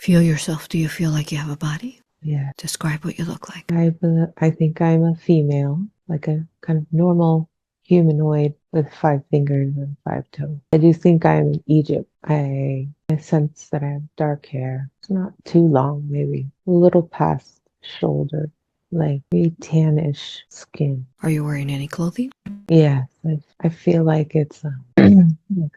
Feel yourself. Do you feel like you have a body? Yeah. Describe what you look like. I think I'm a female, like a kind of normal humanoid with 5 fingers and 5 toes. I do think I'm in Egypt. I sense that I have dark hair. It's not too long, maybe a little past shoulder, like maybe tannish skin. Are you wearing any clothing? Yes, I feel like it's like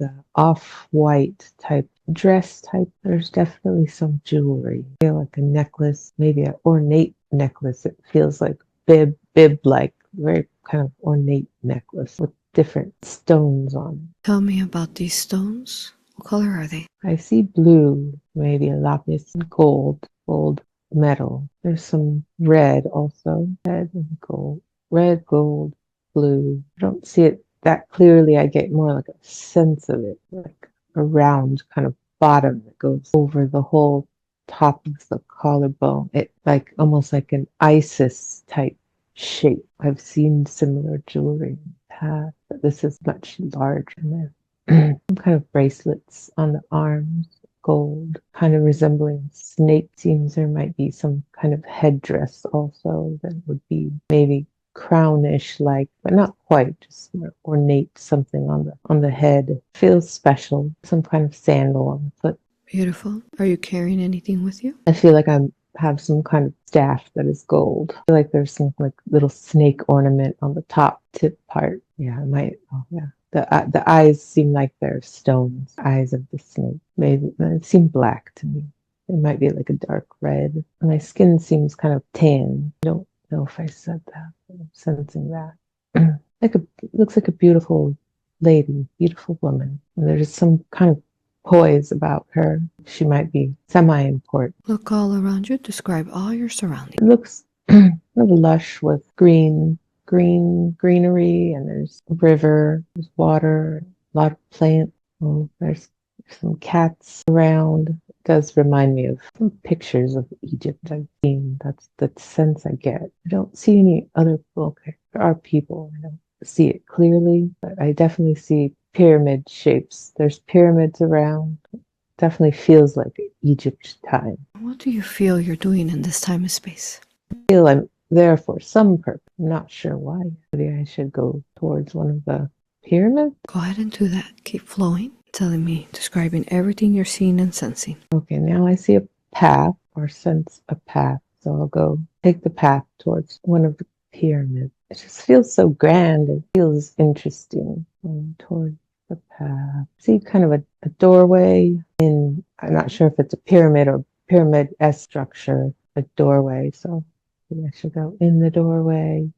a off-white type dress type. There's definitely some jewelry. I feel like a necklace, maybe an ornate necklace. It feels like bib-like, very kind of ornate necklace with different stones on Tell me about these stones. What color are they? it. I see blue, maybe a lapis, gold metal. There's some red also, red and gold, red, gold, blue. I don't see it that clearly. I get more like a sense of it, like a round kind of bottom that goes over the whole top of the collarbone. It like almost like an Isis type shape. I've seen similar jewelry in the past, but this is much larger than some kind of bracelets on the arms, gold, kind of resembling snake. Seems there might be some kind of headdress also that would be maybe crownish like, but not quite, just more ornate, something on the head. Feels special. Some kind of sandal on the foot. Beautiful. Are you carrying anything with you? I feel like I have some kind of staff that is gold. I feel like there's some like little snake ornament on the top tip part. Yeah, I might. Oh, yeah. The eyes seem like they're stones. Eyes of the snake. Maybe it seemed black to me. It might be like a dark red. My skin seems kind of tan. I don't know if I said that. I'm sensing that. Looks like a beautiful lady, beautiful woman. And there's some kind of poise about her. She might be semi-important. Look all around you. Describe all your surroundings. It looks lush with greenery, and there's a river, there's water, a lot of plants. Oh, there's some cats around. It does remind me of some pictures of Egypt I've seen. That's the sense I get. I don't see any other people. Okay, there are people. I don't see it clearly, but I definitely see pyramid shapes. There's pyramids around. Definitely feels like Egypt time. What do you feel you're doing in this time and space? I feel I'm there for some purpose. I'm not sure why. Maybe I should go towards one of the pyramids. Go ahead and do that. Keep flowing. Telling me, describing everything you're seeing and sensing. Okay, now I see a path or sense a path. So I'll go take the path towards one of the pyramids. It just feels so grand. It feels interesting. Going towards the path. See kind of a doorway in, I'm not sure if it's a pyramid or pyramid-esque structure, a doorway. So maybe I should go in the doorway,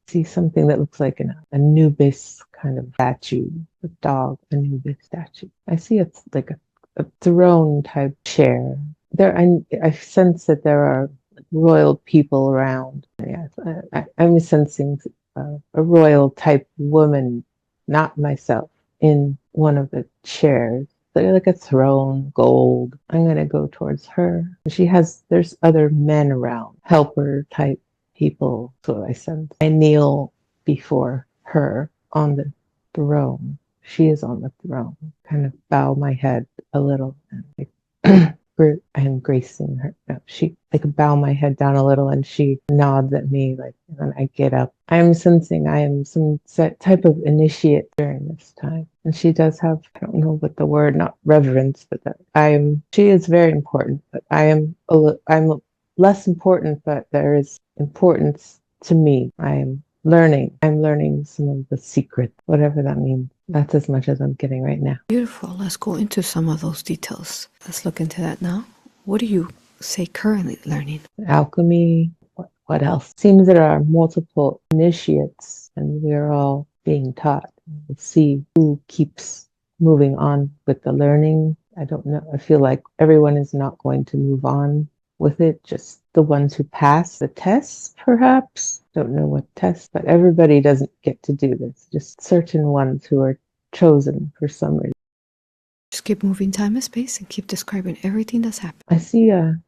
see something that looks like an Anubis kind of statue, a dog Anubis statue. I see it's like a throne type chair. There, I sense that there are royal people around. Yes, I'm sensing a royal type woman, not myself, in one of the chairs. They're like a throne, gold. I'm gonna go towards her. There's other men around, helper type people. So I sense. I kneel before her on the throne. She is on the throne. Kind of bow my head a little and like I am gracing her. No, I could bow my head down a little and she nods at me like, and then I get up. I'm sensing I am some type of initiate during this time. And she does have, I don't know what the word, not reverence, but she is very important, but I'm less important, but there is importance to me. I'm learning some of the secrets, whatever that means. That's as much as I'm getting right now. Beautiful. Let's go into some of those details. Let's look into that now. What do you say currently learning? Alchemy. What else? Seems there are multiple initiates and we're all being taught. We'll see who keeps moving on with the learning. I don't know. I feel like everyone is not going to move on with it. Just the ones who pass the tests, perhaps. Don't know what tests, but everybody doesn't get to do this. Just certain ones who are chosen for some reason. Just keep moving time and space and keep describing everything that's happened. I see a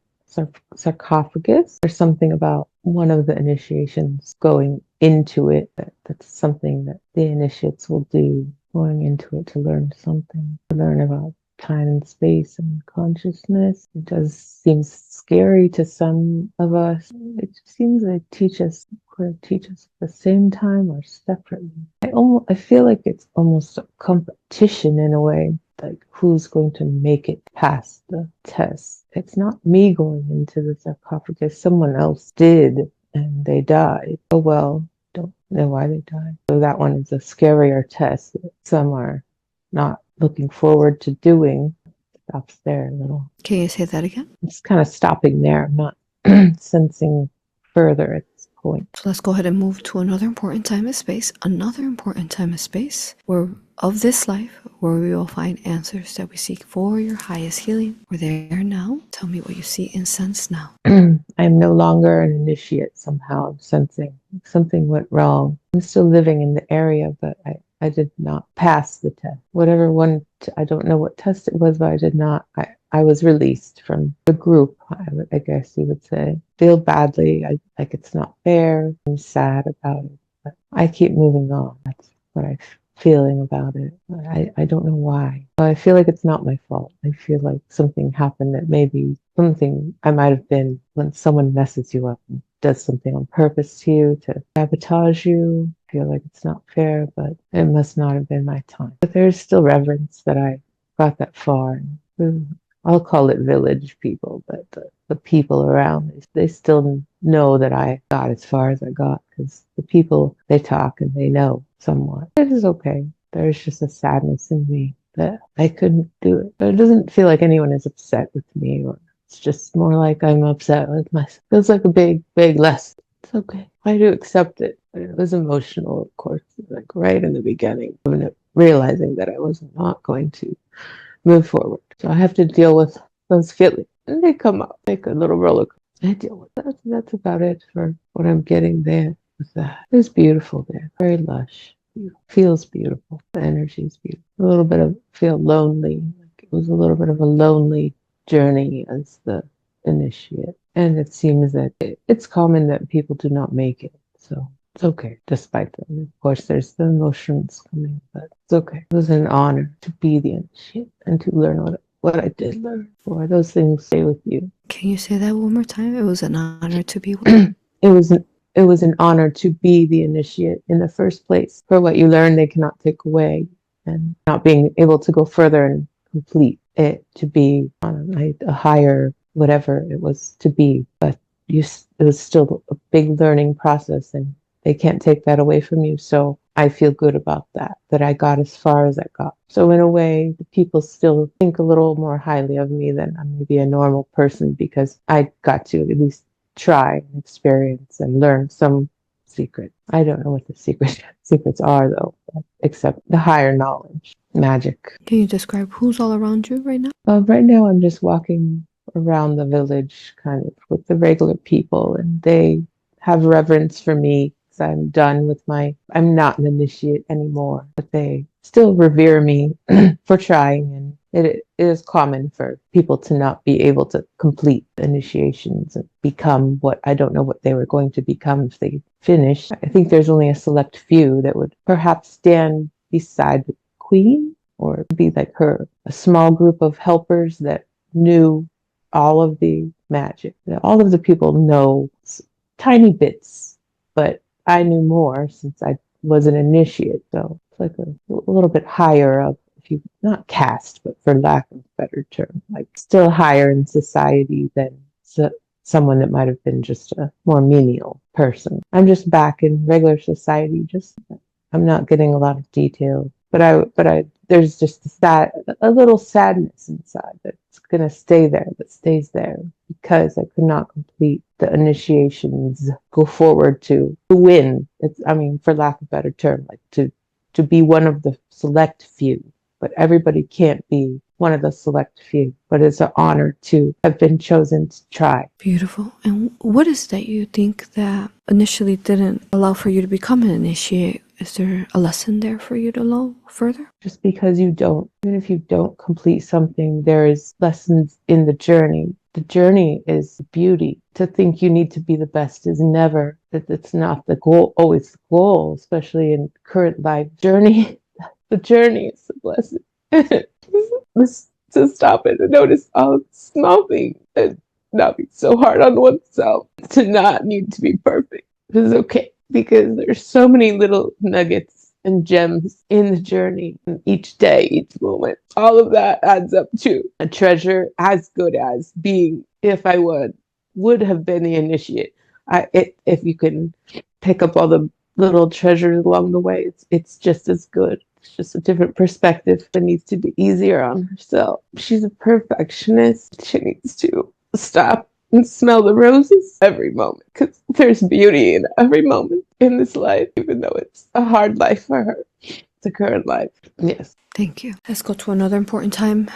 sarcophagus. There's something about one of the initiations going into it. That's something that the initiates will do, going into it to learn something, to learn about time and space and consciousness. It does seem scary to some of us. It just seems like teach us at the same time or separately. I feel like it's almost a competition in a way, like who's going to make it past the test. It's not me going into the sarcophagus. Someone else did and they died. Oh well, don't know why they died. So that one is a scarier test that some are not looking forward to doing. Stops there a little. Can you say that again? It's kind of stopping there. I'm not sensing further at this point. So let's go ahead and move to another important time and space. Another important time and space where of this life where we will find answers that we seek for your highest healing. We're there now. Tell me what you see and sense now. I'm no longer an initiate somehow. I'm sensing something went wrong. I'm still living in the area, but I did not pass the test. Whatever one, I don't know what test it was, but I did not. I was released from the group, I guess you would say. Feel badly, like it's not fair. I'm sad about it, but I keep moving on. That's what I'm feeling about it. I don't know why. I feel like it's not my fault. I feel like something happened that maybe something I might have been when someone messes you up and does something on purpose to you to sabotage you. I feel like it's not fair, but it must not have been my time. But there's still reverence that I got that far. I'll call it village people, but the people around me, they still know that I got as far as I got because the people, they talk and they know somewhat. It is okay. There's just a sadness in me that I couldn't do it. But it doesn't feel like anyone is upset with me, or it's just more like I'm upset with myself. It feels like a big, big lesson. It's okay. I do accept it. But it was emotional, of course, like right in the beginning, realizing that I was not going to move forward. So I have to deal with those feelings. And they come up like a little roller coaster. I deal with that. That's about it for what I'm getting there with that. It's beautiful there. Very lush. Feels beautiful. The energy is beautiful. A little bit of feel lonely. Like it was a little bit of a lonely journey as the initiate. And it seems that it's common that people do not make it. So it's okay, despite them. Of course, there's the emotions coming, but it's okay. It was an honor to be the initiate and to learn what I did learn. Or those things stay with you. Can you say that one more time? It was an honor to be with. It was an honor to be the initiate in the first place. For what you learn, they cannot take away, and not being able to go further and complete it to be on a higher whatever it was to be. But it was still a big learning process, and they can't take that away from you. So I feel good about that I got as far as I got. So in a way, the people still think a little more highly of me than maybe a normal person because I got to at least try and experience and learn some secret. I don't know what the secrets are though, except the higher knowledge, magic. Can you describe who's all around you right now? Right now I'm just walking around the village kind of with the regular people, and they have reverence for me because I'm done with I'm not an initiate anymore, but they still revere me for trying, and it is common for people to not be able to complete initiations and become what I don't know what they were going to become if they finished. I think there's only a select few that would perhaps stand beside the queen or be like her, a small group of helpers that knew all of the magic. All of the people know tiny bits, but I knew more since I was an initiate. So it's like a little bit higher up, if you not caste, but for lack of a better term, like still higher in society than someone that might have been just a more menial person. I'm just back in regular society. I'm not getting a lot of details, but I there's just a little sadness inside that's gonna stay there, that stays there because I could not complete the initiations, go forward to win. For lack of a better term, like to be one of the select few, but everybody can't be one of the select few, but it's an honor to have been chosen to try. Beautiful. And what is that you think that initially didn't allow for you to become an initiate? Is there a lesson there for you to learn further? Just because even if you don't complete something, there is lessons in the journey. The journey is beauty. To think you need to be the best is never, it's not the goal, always the goal, especially in current life journey. The journey is the blessing. to stop it and notice all the small things and not be so hard on oneself, to not need to be perfect. It's okay, because there's so many little nuggets and gems in the journey, and each day, each moment. All of that adds up to a treasure as good as being, if I would have been the initiate. If you can pick up all the little treasures along the way, it's just as good. It's just a different perspective that needs to be easier on herself. She's a perfectionist. She needs to stop and smell the roses every moment, because there's beauty in every moment in this life, even though it's a hard life for her, the current life. Yes. Thank you. Let's go to another important time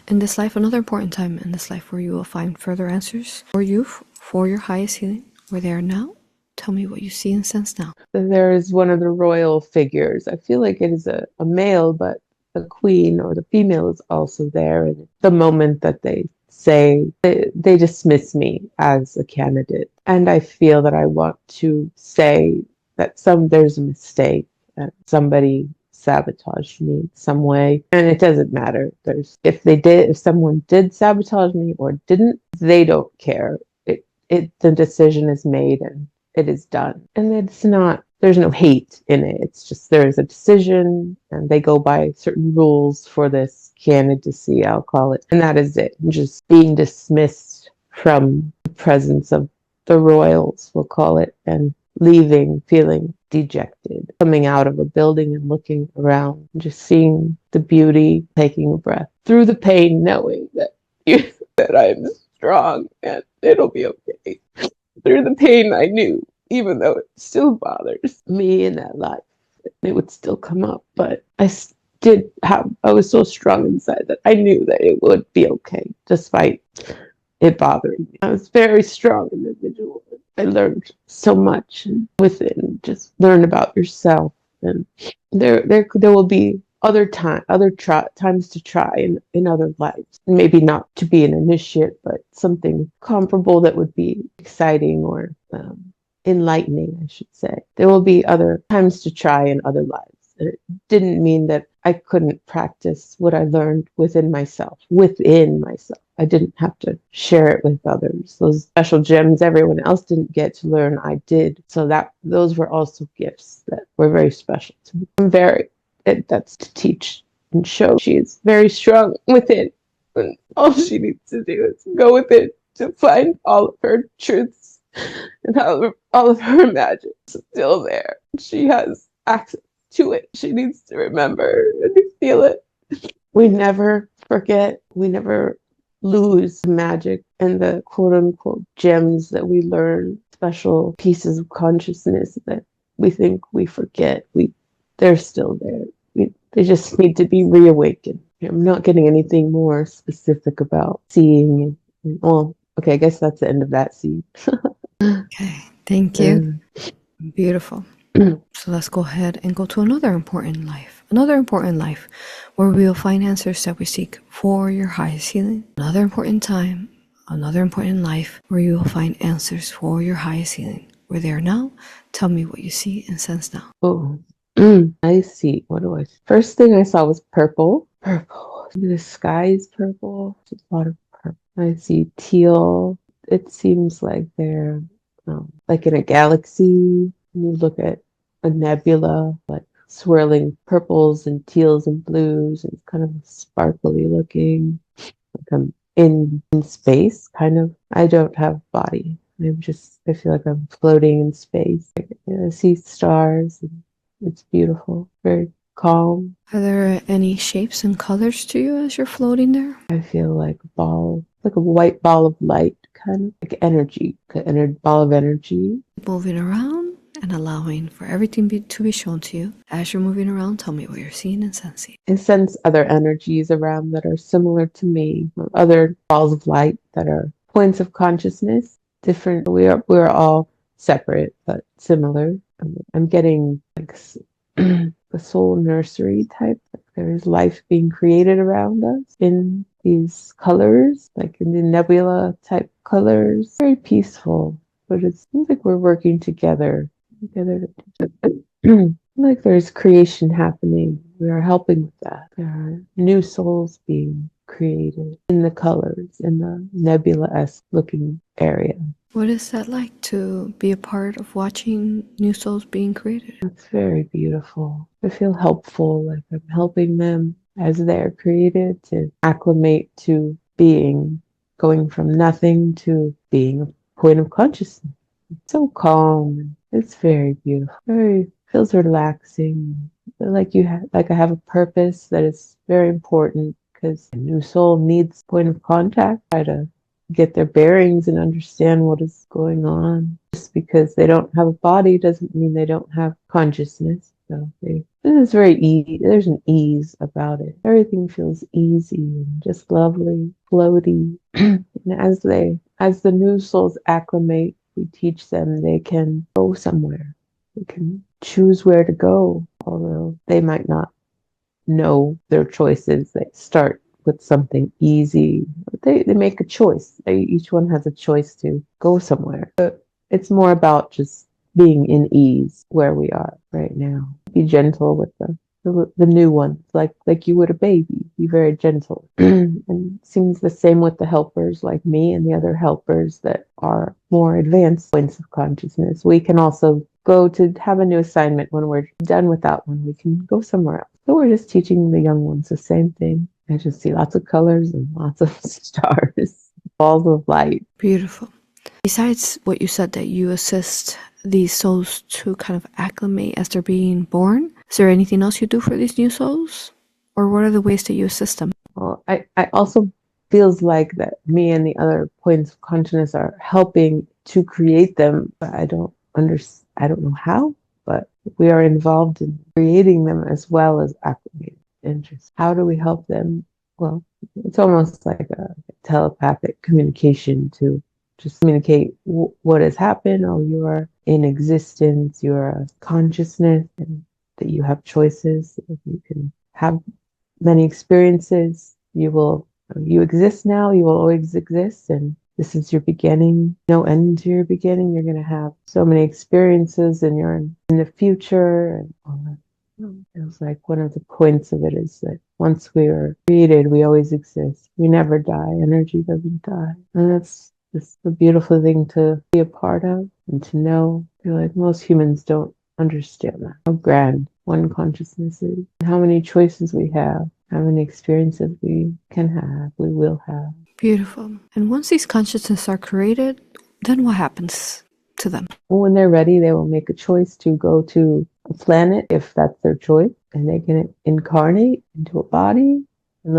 in this life, another important time in this life where you will find further answers for you, for your highest healing. We're there now. Tell me what you see and sense now. There is one of the royal figures. I feel like it is a male, but the queen or the female is also there. And the moment that they say, they dismiss me as a candidate. And I feel that I want to say that there's a mistake, that somebody sabotaged me in some way. And it doesn't matter. If someone did sabotage me or didn't, they don't care. The decision is made and it is done. And there's no hate in it. It's just there is a decision and they go by certain rules for this candidacy, I'll call it. And that is it. Just being dismissed from the presence of the royals, we'll call it, and leaving feeling dejected, coming out of a building and looking around, just seeing the beauty, taking a breath through the pain, knowing that that I'm strong and it'll be okay. Through the pain, I knew, even though it still bothers me in that life, it would still come up. But I was so strong inside that I knew that it would be okay, despite it bothering me. I was a very strong individual. I learned so much within, just learn about yourself. And there will be times to try in other lives. Maybe not to be an initiate, but something comparable that would be exciting or enlightening, I should say. There will be other times to try in other lives. It didn't mean that I couldn't practice what I learned within myself. I didn't have to share it with others. Those special gems everyone else didn't get to learn, I did. So those were also gifts that were very special to me. That's to teach and show she is very strong within. And all she needs to do is go within to find all of her truths and all of her magic is still there. She has access to it. She needs to remember and feel it. We never forget. We never lose the magic and the quote unquote gems that we learn, special pieces of consciousness that we think we forget. They're still there. They just need to be reawakened. I'm not getting anything more specific about seeing. Well, okay, I guess that's the end of that scene. Okay, thank you. Beautiful. So let's go ahead and go to another important life where we will find answers that we seek for your highest healing. Another important time, another important life where you will find answers for your highest healing. We're there now. Tell me what you see and sense now. Oh, I see. What do I see? First thing I saw was purple. Purple. The sky is purple. There's a lot of purple. I see teal. It seems like they're like in a galaxy. You look at a nebula, like swirling purples and teals and blues, and kind of sparkly looking. Like I'm in space, kind of. I don't have body. I feel like I'm floating in space. I see stars, and it's beautiful, very calm. Are there any shapes and colors to you as you're floating there? I feel like like a white ball of light, kind of like energy, ball of energy. Moving around and allowing for everything to be shown to you. As you're moving around, tell me what you're seeing and sensing. I sense other energies around that are similar to me, other balls of light that are points of consciousness. Different. We're all separate but similar. I'm getting like the soul nursery type. Like there is life being created around us in these colors, like in the nebula type colors. Very peaceful, but it seems like we're working together. Like there's creation happening. We are helping with that. There are new souls being created in the colors, in the nebula-esque looking area. What is that like to be a part of watching new souls being created? It's very beautiful. I feel helpful, like I'm helping them as they're created to acclimate to being, going from nothing to being a point of consciousness. It's so calm. It's very beautiful. Very feels relaxing. Like like I have a purpose that is very important because a new soul needs point of contact. Try to get their bearings and understand what is going on. Just because they don't have a body doesn't mean they don't have consciousness. So this is very easy. There's an ease about it. Everything feels easy and just lovely, floaty. And as the new souls acclimate, we teach them they can go somewhere. They can choose where to go, although they might not know their choices. They start with something easy. They make a choice. Each one has a choice to go somewhere. But it's more about just being in ease where we are right now. Be gentle with the new ones, like you would a baby. Be very gentle. And it seems the same with the helpers like me and the other helpers that are more advanced points of consciousness. We can also go to have a new assignment. When we're done with that one, we can go somewhere else. So we're just teaching the young ones the same thing. I just see lots of colors and lots of stars, balls of light. Beautiful. Besides what you said, that you assist these souls to kind of acclimate as they're being born, is there anything else you do for these new souls? Or what are the ways that you assist them? Well, I also feels like that me and the other points of consciousness are helping to create them, but I don't know how, but we are involved in creating them as well as acclimating. Interest. How do we help them? Well, it's almost like a telepathic communication to just communicate what has happened. Oh, you are in existence. You are a consciousness, and that you have choices. You can have many experiences. You exist now. You will always exist, and this is your beginning. No end to your beginning. You're going to have so many experiences, and you're in the future, and all that. It feels like one of the points of it is that once we are created, we always exist. We never die. Energy doesn't die. And that's the beautiful thing to be a part of and to know. I feel like most humans don't understand that. How grand one consciousness is. And how many choices we have. How many experiences we can have. We will have. Beautiful. And once these consciousnesses are created, then what happens to them? When they're ready, they will make a choice to go to a planet if that's their choice, and they can incarnate into a body. And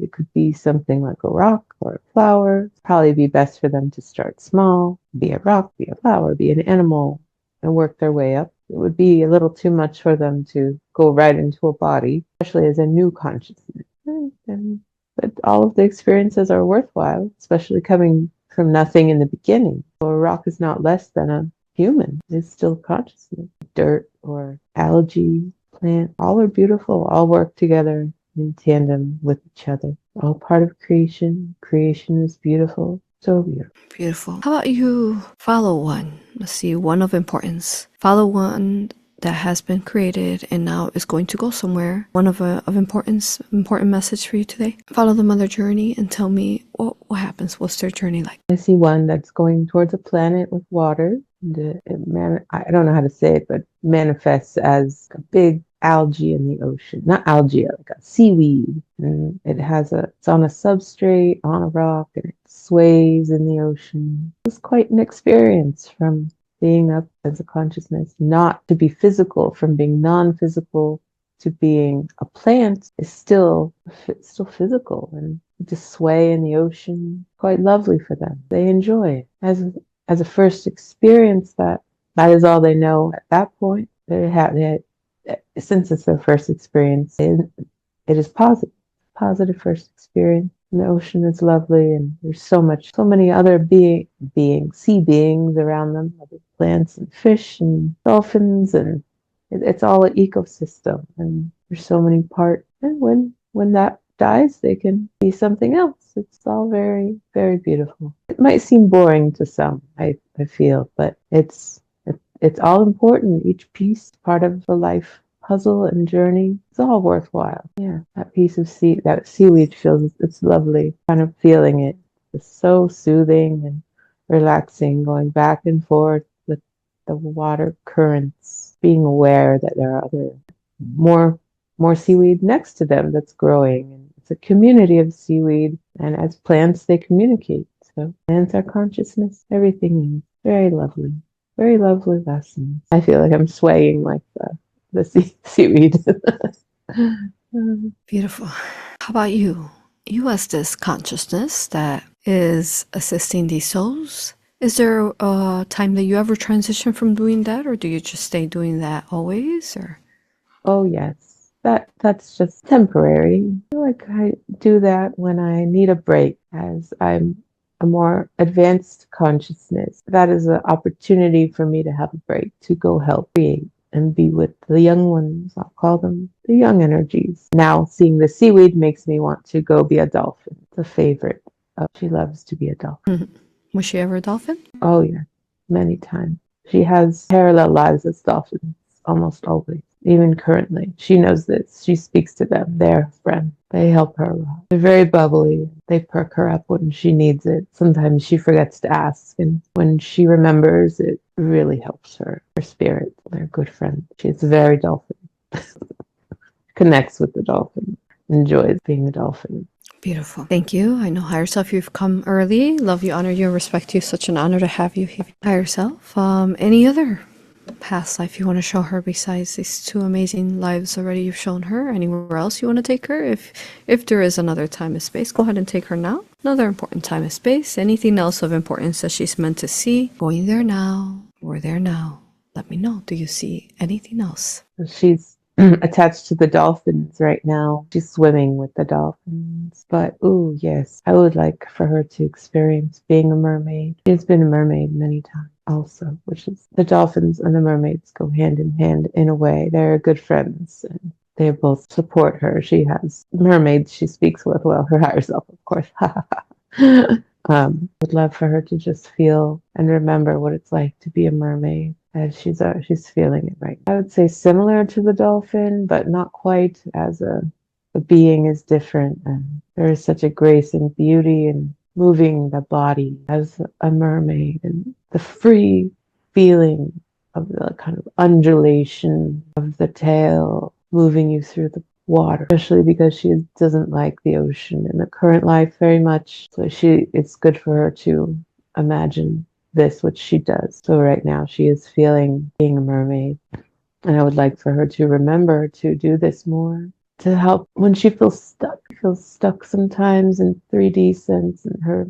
it could be something like a rock or a flower. Probably be best for them to start small, be a rock, be a flower, be an animal, and work their way up. It would be a little too much for them to go right into a body, especially as a new consciousness. But all of the experiences are worthwhile, especially coming from nothing in the beginning. So a rock is not less than a human. It's still consciousness. Dirt or algae, plant, all are beautiful, all work together in tandem with each other. All part of creation. Creation is beautiful. So beautiful. Beautiful. How about you follow one? Let's see, one of importance. Follow one that has been created and now is going to go somewhere. One of importance, important message for you today. Follow them on their journey and tell me what happens. What's their journey like? I see one that's going towards a planet with water. I don't know how to say it, but manifests as a big algae in the ocean. Not algae, like a seaweed. And it's on a substrate, on a rock, and it sways in the ocean. It's quite an experience from being up as a consciousness, not to be physical, from being non-physical to being a plant is still physical, and just sway in the ocean. Quite lovely for them. They enjoy it as a first experience. That is all they know at that point. Since it's their first experience, it is positive first experience. And the ocean is lovely, and there's so many other sea beings around them, other plants and fish and dolphins, and it's all an ecosystem, and there's so many parts. And when that dies, they can be something else. It's all very, very beautiful. It might seem boring to some, I feel, but it's all important. Each piece, part of the life puzzle and journey, it's all worthwhile. Yeah, that piece of that seaweed feels, it's lovely. Kind of feeling it. It's so soothing and relaxing, going back and forth with the water currents, being aware that there are other more more seaweed next to them that's growing. And it's a community of seaweed, and as plants, they communicate. So plants are consciousness. Everything is very lovely. Very lovely lessons. I feel like I'm swaying like the seaweed. Beautiful. How about you? You as this consciousness that is assisting these souls. Is there a time that you ever transition from doing that, or do you just stay doing that always? Or Oh yes, that's just temporary. I feel like I do that when I need a break, as I'm a more advanced consciousness. That is an opportunity for me to have a break, to go help create and be with the young ones. I'll call them the young energies. Now seeing the seaweed makes me want to go be a dolphin. It's a favorite. She loves to be a dolphin. was she ever a dolphin? Oh yeah, many times. She has parallel lives as dolphins almost always. Even currently, she knows this. She speaks to them. They're friends. They help her a lot. They're very bubbly. They perk her up when she needs it. Sometimes she forgets to ask, and when she remembers, it really helps her. Her spirit. They're good friends. She's very dolphin. Connects with the dolphin. Enjoys being a dolphin. Beautiful. Thank you. I know higher self, you've come early. Love you, honor you, respect you. Such an honor to have you here. Higher self. Any other past life you want to show her besides these two amazing lives already you've shown her? Anywhere else you want to take her? If there is another time and space, go ahead and take her now. Another important time and space. Anything else of importance that she's meant to see? Going there now. We're there now. Let me know. Do you see anything else? She's attached to the dolphins right now. She's swimming with the dolphins. But, ooh, yes, I would like for her to experience being a mermaid. She's been a mermaid many times also, which is the dolphins and the mermaids go hand in hand in a way. They're good friends, and they both support her. She has mermaids she speaks with, well, her higher self, of course. Would love for her to just feel and remember what it's like to be a mermaid, as she's feeling it right now. I would say similar to the dolphin, but not quite, as the being is different, and there is such a grace and beauty in moving the body as a mermaid, and the free feeling of the kind of undulation of the tail moving you through the water, especially because she doesn't like the ocean in the current life very much. So it's good for her to imagine this, which she does. So right now she is feeling being a mermaid. And I would like for her to remember to do this more, to help when she feels stuck. She feels stuck sometimes in 3D sense, in her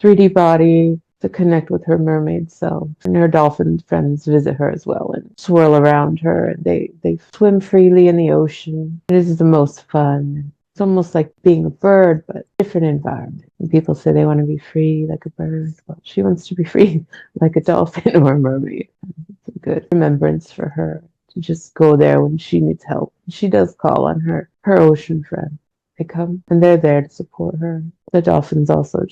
3D body, to connect with her mermaid self. And her dolphin friends visit her as well and swirl around her. They swim freely in the ocean. It is the most fun. It's almost like being a bird, but different environment. And people say they want to be free like a bird. Well, she wants to be free like a dolphin or a mermaid. It's a good remembrance for her to just go there when she needs help. She does call on her ocean friend. They come and they're there to support her. The dolphins also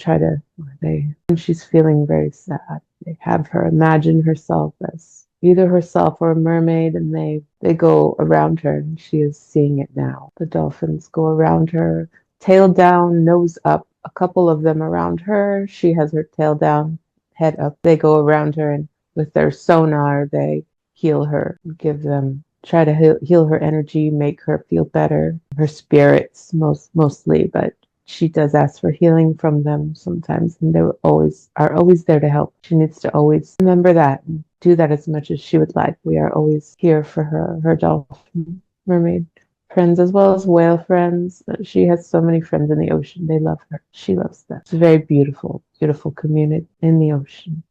when she's feeling very sad, they have her imagine herself as either herself or a mermaid, and they go around her, and she is seeing it now. The dolphins go around her, tail down, nose up. A couple of them around her. She has her tail down, head up. They go around her, and with their sonar, they heal her, try to heal her energy, make her feel better, her spirits mostly, but she does ask for healing from them sometimes, and they are always there to help. She needs to always remember that and do that as much as she would like. We are always here for her dolphin mermaid friends as well as whale friends. She has so many friends in the ocean. They love her. She loves them. It's a very beautiful, beautiful community in the ocean.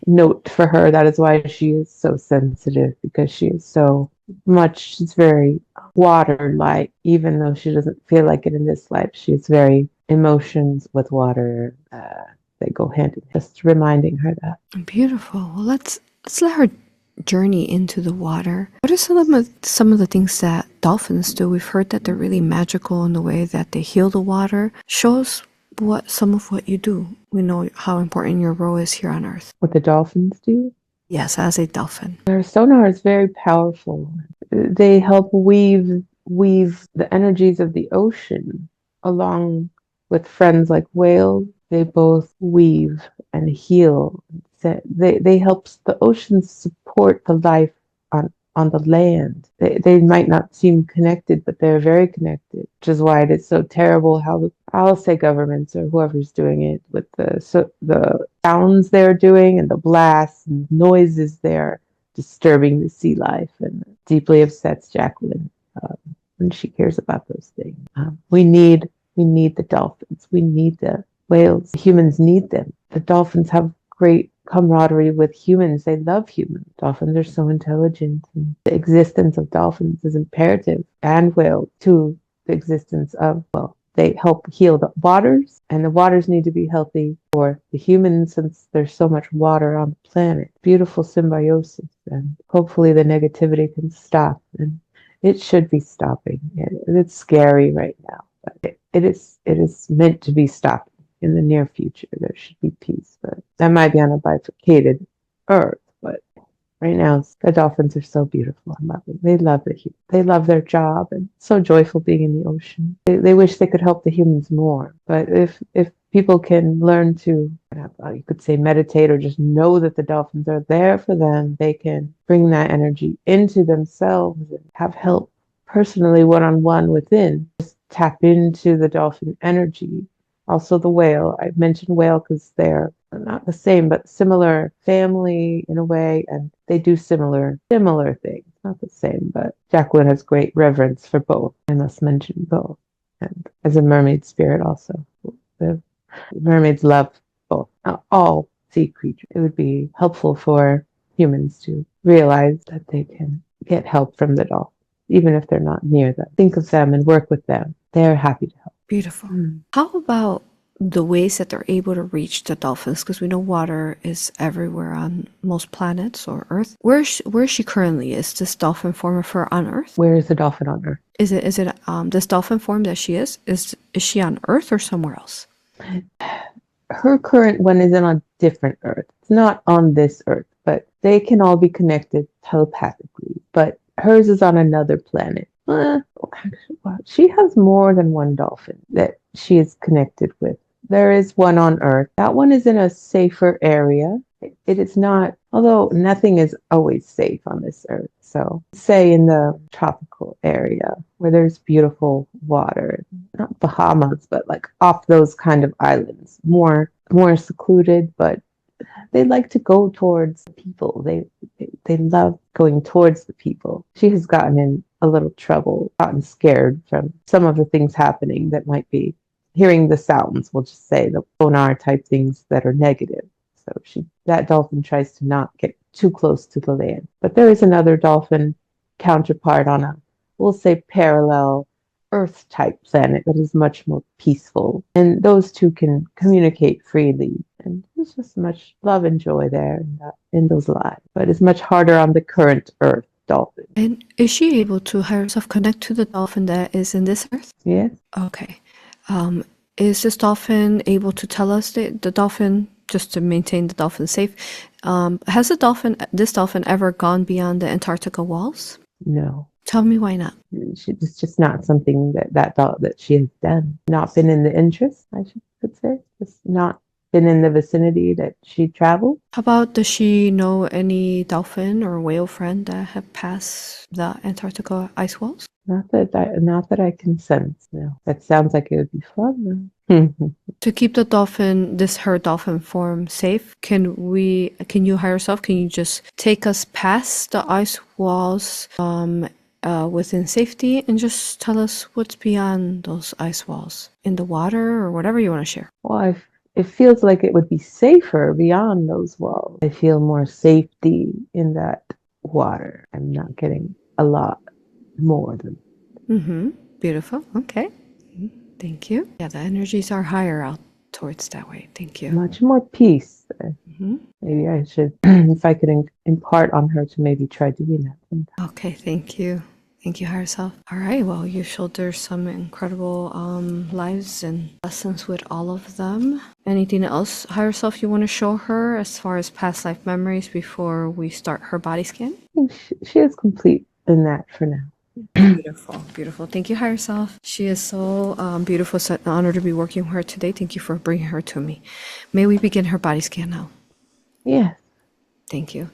Note for her, that is why she is so sensitive, because she's very water-like, even though she doesn't feel like it in this life. She's very emotions with water. They go hand in hand. Just reminding her that. Beautiful. Well, let's let her journey into the water. What are some of the things that dolphins do? We've heard that they're really magical in the way that they heal the water. Show us some of what you do. We know how important your role is here on Earth. What the dolphins do? Yes, as a dolphin. Their sonar is very powerful. they help weave the energies of the ocean along with friends like whales. They both weave and heal. They help the oceans support the life on the land. They might not seem connected, but they're very connected, which is why it is so terrible how I'll say governments or whoever's doing it with the sounds they're doing and the blasts and noises they're disturbing the sea life, and deeply upsets Jacqueline when she cares about those things. We need the dolphins. We need the whales. Humans need them. The dolphins have great camaraderie with humans. They love humans. Dolphins are so intelligent, and the existence of dolphins is imperative, and whales to the existence of, well, they help heal the waters, and the waters need to be healthy for the humans since there's so much water on the planet. Beautiful symbiosis, and hopefully the negativity can stop, and it should be stopping. It's scary right now, but it is meant to be stopped. In the near future, there should be peace, but that might be on a bifurcated earth. But right now, the dolphins are so beautiful and lovely. They love their job, and so joyful being in the ocean. They wish they could help the humans more. But if people can learn to, you could say, meditate or just know that the dolphins are there for them, they can bring that energy into themselves and have help personally, one-on-one within. Just tap into the dolphin energy. Also the whale. I mentioned whale because they're not the same, but similar family in a way, and they do similar things. Not the same, but Jacqueline has great reverence for both. I must mention both. And as a mermaid spirit also, the mermaids love both. All sea creatures. It would be helpful for humans to realize that they can get help from the dolphins, even if they're not near them. Think of them and work with them. They're happy to help. Beautiful. How about the ways that they're able to reach the dolphins? Because we know water is everywhere on most planets or Earth. Where she currently is this dolphin form of her on Earth? Where is the dolphin on Earth? Is it this dolphin form that she is she on Earth or somewhere else? Her current one is on a different Earth. It's not on this Earth, but they can all be connected telepathically. But hers is on another planet. She has more than one dolphin that she is connected with. There is one on Earth. That one is in a safer area. It is not, although nothing is always safe on this Earth. So, say in the tropical area where there's beautiful water, not Bahamas, but like off those kind of islands, more secluded, but they like to go towards the people. They love going towards the people. She has gotten in a little trouble, gotten scared from some of the things happening that might be hearing the sounds. We'll just say the sonar type things that are negative. So that dolphin tries to not get too close to the land. But there is another dolphin counterpart on a, we'll say, parallel Earth type planet that is much more peaceful. And those two can communicate freely. And there's just much love and joy there in those lives. But it's much harder on the current Earth dolphin. And is she able to herself connect to the dolphin that is in this Earth? Yes. Okay. Is this dolphin able to tell us the dolphin, just to maintain the dolphin safe, has this dolphin ever gone beyond the Antarctica walls? No. Tell me why not. It's just not something that she has done. Not been in the interest, I could say. Just not been in the vicinity that she traveled. How about, does she know any dolphin or whale friend that have passed the Antarctica ice walls? Not that I can sense. No. That sounds like it would be fun. To keep the dolphin, her dolphin form safe, can you hire yourself? Can you just take us past the ice walls within safety and just tell us what's beyond those ice walls in the water or whatever you want to share? Well, it feels like it would be safer beyond those walls. I feel more safety in that water. I'm not getting a lot more than. Beautiful. Okay. Thank you. Yeah, the energies are higher out towards that way. Thank you. Much more peace. Maybe I should, if I could impart on her to maybe try doing that sometime. Okay, thank you. Thank you, higher self. All right, well, you shoulder some incredible lives and lessons with all of them. Anything else, higher self, you want to show her as far as past life memories before we start her body scan? I think she has complete in that for now. Beautiful, beautiful. Thank you, higher self. She is so beautiful. It's an honor to be working with her today. Thank you for bringing her to me. May we begin her body scan now? Yes. Thank you.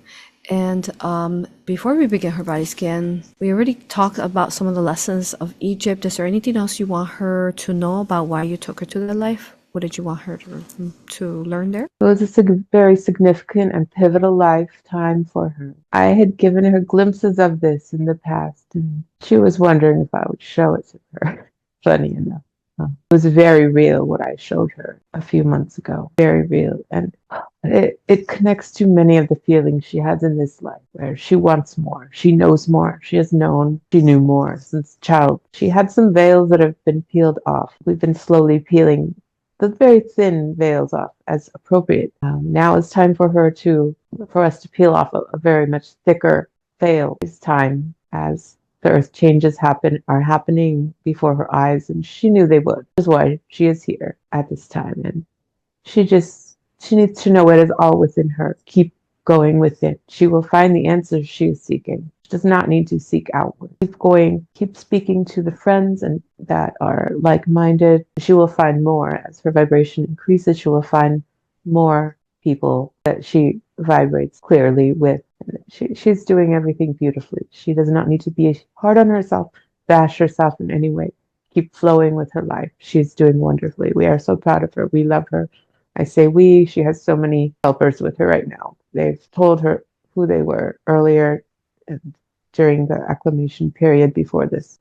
And before we begin her body scan, we already talked about some of the lessons of Egypt. Is there anything else you want her to know about why you took her to that life? What did you want her to learn there? It was a very significant and pivotal lifetime for her. I had given her glimpses of this in the past, and she was wondering if I would show it to her. Funny enough. It was very real what I showed her a few months ago. Very real. And it connects to many of the feelings she has in this life, where she wants more. She knows more. She has known. She knew more since child. She had some veils that have been peeled off. We've been slowly peeling the very thin veils off as appropriate. Now it's time for us to peel off a very much thicker veil. It's time as the earth changes are happening before her eyes, and she knew they would. Which is why she is here at this time, and she needs to know it is all within her. Keep going with it. She will find the answers she is seeking. She does not need to seek outward. Keep going. Keep speaking to the friends and that are like-minded. She will find more. As her vibration increases, she will find more people that she vibrates clearly with. She's doing everything beautifully. She does not need to be hard on herself, bash herself in any way. Keep flowing with her life. She's doing wonderfully. We are so proud of her. We love her. I say we. She has so many helpers with her right now. They've told her who they were earlier during the acclimation period before this.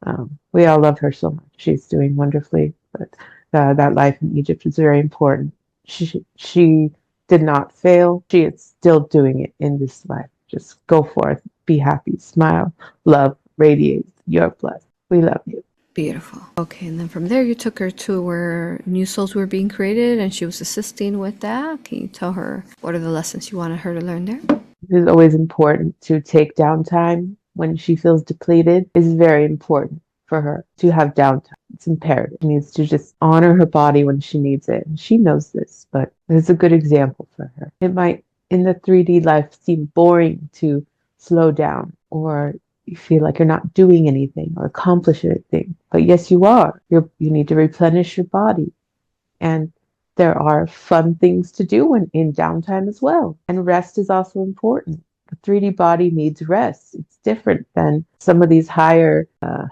We all love her so much. She's doing wonderfully. But that life in Egypt is very important. She did not fail. She is still doing it in this life. Just go forth, be happy, smile, love, radiate. You're blessed. We love you. Beautiful. Okay, and then from there you took her to where new souls were being created and she was assisting with that. Can you tell her what are the lessons you wanted her to learn there? It is always important to take downtime when she feels depleted. It's very important for her to have downtime. It's imperative. She needs to just honor her body when she needs it. And she knows this, but it's a good example for her. It might, in the 3D life, seem boring to slow down, or you feel like you're not doing anything or accomplishing anything. But yes, you are. You need to replenish your body. And there are fun things to do in downtime as well. And rest is also important. The 3D body needs rest. It's different than some of these higher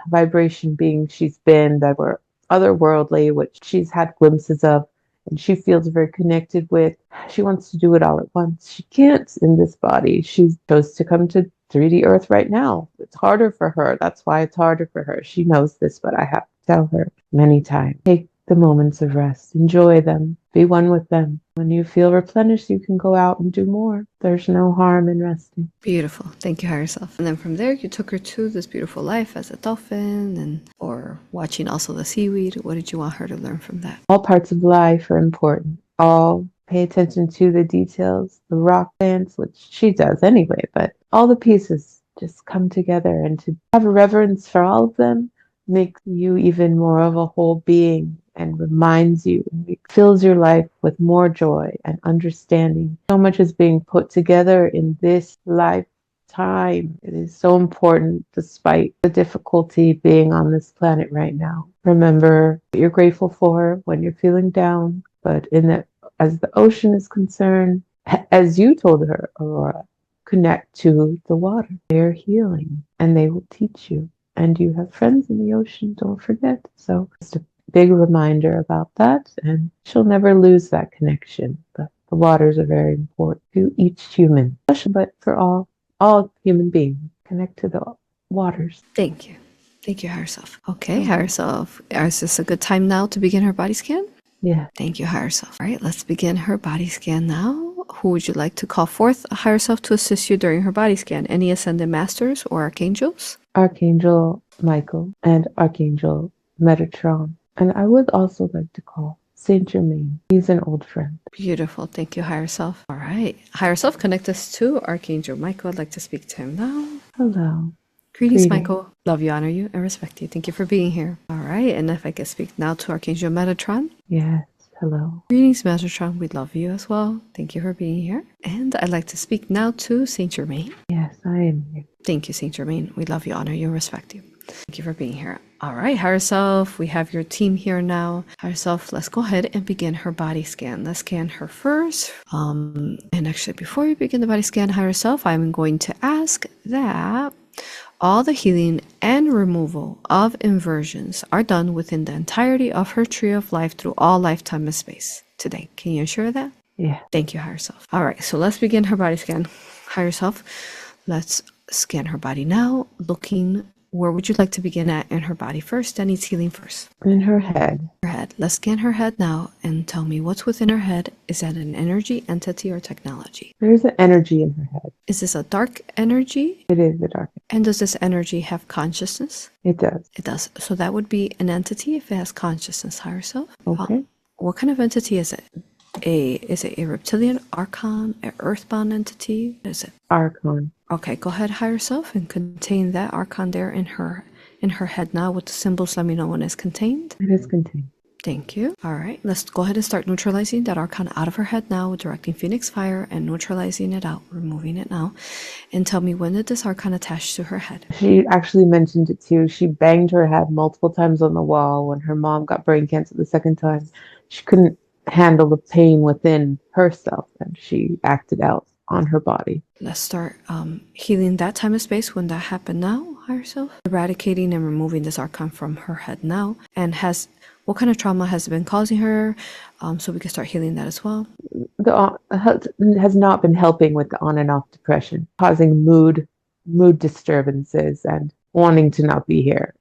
vibration beings she's been that were otherworldly, which she's had glimpses of and she feels very connected with. She wants to do it all at once. She can't in this body. She chose to come to 3D Earth right now. It's harder for her. That's why it's harder for her. She knows this, but I have to tell her many times. Take the moments of rest. Enjoy them. Be one with them. When you feel replenished, you can go out and do more. There's no harm in resting. Beautiful. Thank you, higher self. And then from there, you took her to this beautiful life as a dolphin or watching also the seaweed. What did you want her to learn from that? All parts of life are important. All pay attention to the details, the rock dance, which she does anyway, but all the pieces just come together, and to have a reverence for all of them makes you even more of a whole being and reminds you and fills your life with more joy and understanding. So much is being put together in this lifetime. It is so important despite the difficulty being on this planet right now. Remember what you're grateful for when you're feeling down, but as the ocean is concerned, as you told her, Aurora, connect to the water. They're healing and they will teach you. And you have friends in the ocean, don't forget. So just a big reminder about that, and she'll never lose that connection. But the waters are very important to each human, but for all human beings. Connect to the waters. Thank you. Thank you, higher self. Okay, higher self. Is this a good time now to begin her body scan? Yeah. Thank you, higher self. All right, let's begin her body scan now. Who would you like to call forth a higher self to assist you during her body scan? Any ascended masters or archangels? Archangel Michael and Archangel Metatron. And I would also like to call Saint Germain. He's an old friend. Beautiful. Thank you, higher self. All right. Higher self, connect us to Archangel Michael. I'd like to speak to him now. Hello. Greetings, Michael. Love you, honor you, and respect you. Thank you for being here. All right. And if I could speak now to Archangel Metatron. Yes. Hello. Greetings, Metatron. We love you as well. Thank you for being here. And I'd like to speak now to Saint Germain. Yes, I am here. Thank you, Saint Germain. We love you, honor you, respect you. Thank you for being here. All right, higher self, we have your team here now. Higher self, let's go ahead and begin her body scan. Let's scan her first. And actually, before we begin the body scan, higher self, I'm going to ask that all the healing and removal of inversions are done within the entirety of her tree of life through all lifetime and space today. Can you ensure that? Yeah. Thank you, higher self. All right, so let's begin her body scan. Higher self, let's scan her body now, looking. Where would you like to begin at in her body first? That needs healing first. In her head. Her head. Let's scan her head now and tell me what's within her head. Is that an energy, entity, or technology? There's an energy in her head. Is this a dark energy? It is the dark. And does this energy have consciousness? It does. It does. So that would be an entity if it has consciousness, higher self. Okay. What kind of entity is it? Is it a reptilian, archon, an earthbound entity? What is it? Archon. Okay, go ahead, higher self, and contain that archon there in her head now with the symbols. Let me know when it's contained. It is contained. Thank you. All right, let's go ahead and start neutralizing that archon out of her head now, directing Phoenix fire and neutralizing it out, removing it now. And tell me, when did this archon attach to her head? She actually mentioned it too. She banged her head multiple times on the wall when her mom got brain cancer the second time. She couldn't handle the pain within herself, and she acted out on her body. Let's start healing that time and space when that happened now, higher self. Eradicating and removing this archon from her head now. And what kind of trauma has been causing her? So we can start healing that as well. The has not been helping with the on and off depression, causing mood disturbances and wanting to not be here.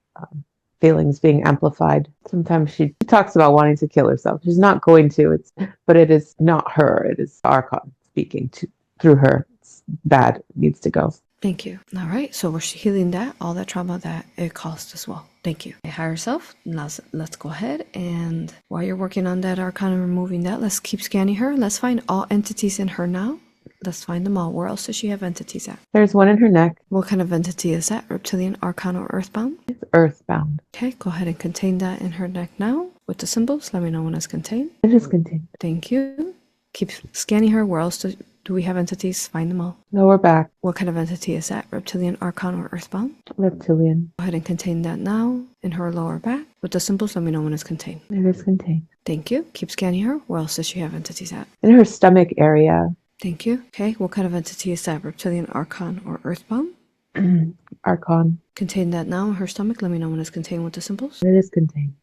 Feelings being amplified. Sometimes she talks about wanting to kill herself. She's not going to, but it is not her. It is Archon speaking through her. It's bad. It needs to go. Thank you. All right, so we're healing all that trauma that it caused as well. Thank you. Higher self, let's go ahead, and while you're working on that archon and removing that, let's keep scanning her. Let's find all entities in her now. Let's find them all. Where else does she have entities at? There's one in her neck. What kind of entity is that? Reptilian, archon, or earthbound? It's earthbound. Okay, go ahead and contain that in her neck now with the symbols. Let me know when it's contained. It is contained. Thank you. Keep scanning her. Where else do we have entities? Find them all. Lower back. What kind of entity is that? Reptilian, archon, or earthbound? Reptilian. Go ahead and contain that now in her lower back with the symbols. Let me know when it's contained. It is contained. Thank you. Keep scanning her. Where else does she have entities at? In her stomach area. Thank you. Okay, what kind of entity is that? Reptilian, archon, or earthbound? Archon. Contain that now in her stomach. Let me know when it's contained with the symbols. It is contained.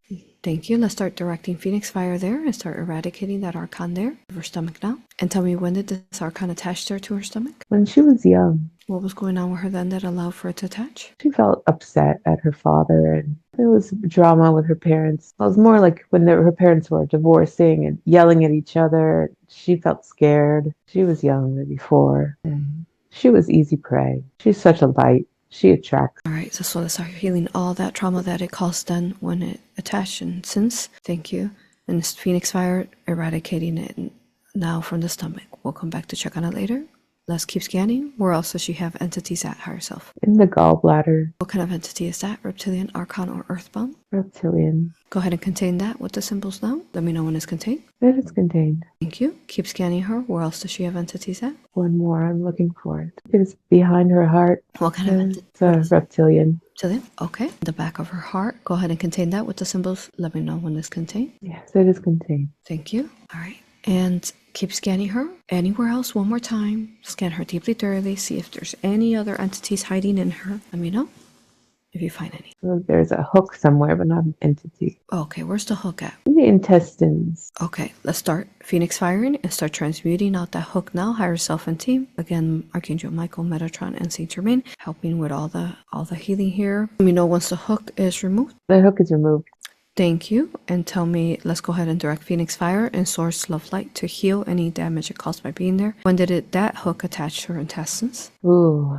Thank you. Let's start directing Phoenix fire there and start eradicating that archon there of her stomach now. And tell me, when did this archon attach there to her stomach? When she was young. What was going on with her then that allowed for it to attach? She felt upset at her father, and there was drama with her parents. It was more like when her parents were divorcing and yelling at each other. She felt scared. She was young before, and she was easy prey. She's such a light. She attracts. All right, so let's start healing all that trauma that it caused then when it attached. And since, thank you, and this Phoenix fire eradicating it now from the stomach. We'll come back to check on it later. Let's keep scanning. Where else does she have entities at herself? In the gallbladder. What kind of entity is that? Reptilian, archon, or earthbound? Reptilian. Go ahead and contain that with the symbols now. Let me know when it's contained. It is contained. Thank you. Keep scanning her. Where else does she have entities at? One more. I'm looking for it. It is behind her heart. What kind of entity? It's a reptilian. Reptilian? Okay. The back of her heart. Go ahead and contain that with the symbols. Let me know when it's contained. Yes, it is contained. Thank you. All right. And keep scanning her. Anywhere else one more time. Scan her deeply, thoroughly. See if there's any other entities hiding in her. Let me know if you find any. So there's a hook somewhere, but not an entity. Okay, where's the hook at? In the intestines. Okay, let's start Phoenix firing and start transmuting out that hook now. Higher self and team. Again, Archangel Michael, Metatron, and Saint Germain helping with all the healing here. Let me know once the hook is removed. The hook is removed. Thank you. And tell me, let's go ahead and direct Phoenix fire and source love light to heal any damage it caused by being there. When did that hook attach to her intestines? Ooh.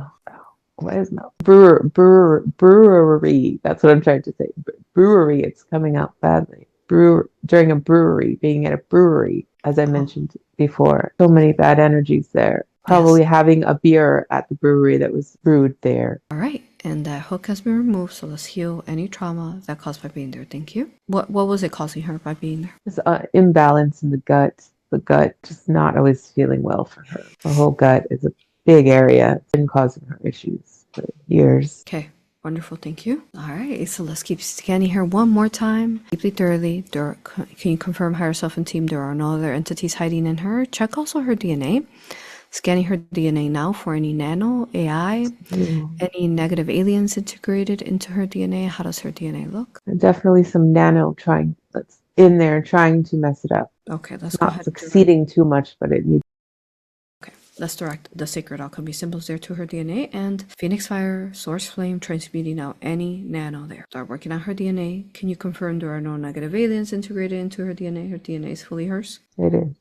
What is that? Brewery. That's what I'm trying to say. Brewery. It's coming out badly. During a brewery, being at a brewery, as I mentioned before. So many bad energies there. Probably having a beer at the brewery that was brewed there. All right. And that hook has been removed, so let's heal any trauma that caused by being there. Thank you. What was it causing her by being there? There's an imbalance in the gut. The gut just not always feeling well for her. The whole gut is a big area. It's been causing her issues. for years. Okay, wonderful. Thank you. All right, so let's keep scanning her one more time, deeply, thoroughly. Can you confirm higher self and team there are no other entities hiding in her? Check also her DNA. Scanning her DNA now for any nano, AI, any negative aliens integrated into her DNA. How does her DNA look? Definitely some nano that's in there trying to mess it up. Okay, let's go Not ahead. succeeding too much, but it needs. Okay, let's direct the sacred alchemy symbols there to her DNA and Phoenix Fire, Source Flame, transmuting out any nano there. Start working on her DNA. Can you confirm there are no negative aliens integrated into her DNA? Her DNA is fully hers? It is.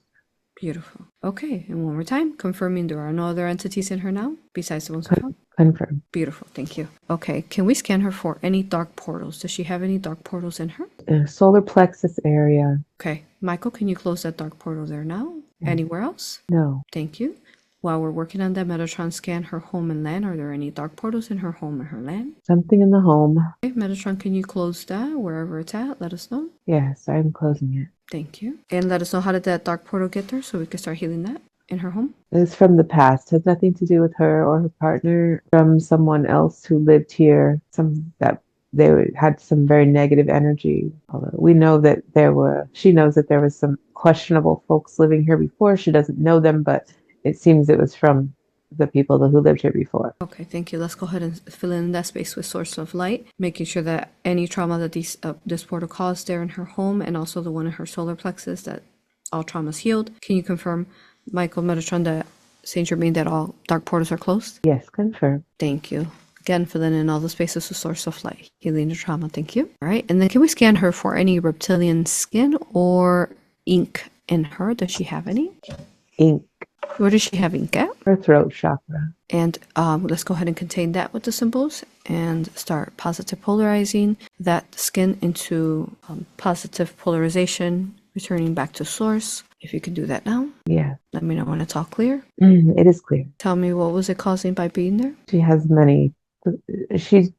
Beautiful. Okay, and one more time, confirming there are no other entities in her now, besides the ones we found? Confirmed. Beautiful, thank you. Okay, can we scan her for any dark portals? Does she have any dark portals in her? Solar plexus area. Okay, Michael, can you close that dark portal there now? Anywhere else? No. Thank you. While we're working on that, Metatron scan her home and land. Are there any dark portals in her home or her land? Something in the home. Okay, Metatron, can you close that wherever it's at? Let us know. Yes, I'm closing it. Thank you. And let us know how did that dark portal get there so we can start healing that in her home. It's from the past. Has nothing to do with her or her partner. From someone else who lived here. They had some very negative energy. Although we know that she knows that there was some questionable folks living here before. She doesn't know them, but it seems it was from the people who lived here before. Okay, thank you. Let's go ahead and fill in that space with Source of Light, making sure that any trauma that this portal caused there in her home and also the one in her solar plexus, that all trauma's healed. Can you confirm, Michael, Metatron, that Saint Germain, that all dark portals are closed? Yes, confirmed. Thank you. Again, filling in all the spaces with Source of Light, healing the trauma. Thank you. All right, and then can we scan her for any reptilian skin or ink in her? Does she have any? Ink. Where does she have ink at? Her throat chakra. And let's go ahead and contain that with the symbols and start positive polarizing that skin into positive polarization, returning back to source. If you can do that now. Yeah. Let me know when it's all clear. It is clear. Tell me, what was it causing by being there? She has many. She's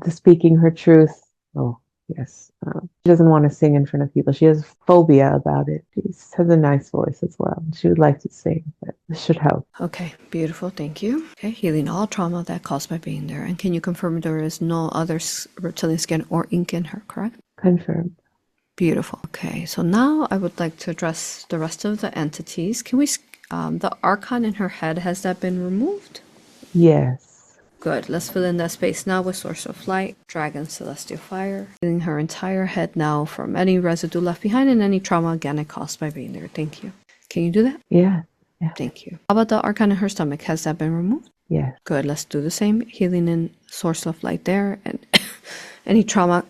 speaking her truth. Oh, yes. She doesn't want to sing in front of people. She has phobia about it. She has a nice voice as well. She would like to sing, but this should help. Okay, beautiful. Thank you. Okay, healing all trauma that caused by being there. And can you confirm there is no other reptilian skin or ink in her, correct? Confirmed. Beautiful. Okay, so now I would like to address the rest of the entities. Can we, the archon in her head, has that been removed? Yes. Good. Let's fill in that space now with Source of Light, Dragon, Celestial Fire. Healing her entire head now from any residue left behind and any trauma again it caused by being there. Thank you. Can you do that? Yeah. Thank you. How about the archon in her stomach? Has that been removed? Yes. Good. Let's do the same. Healing in Source of Light there and any trauma,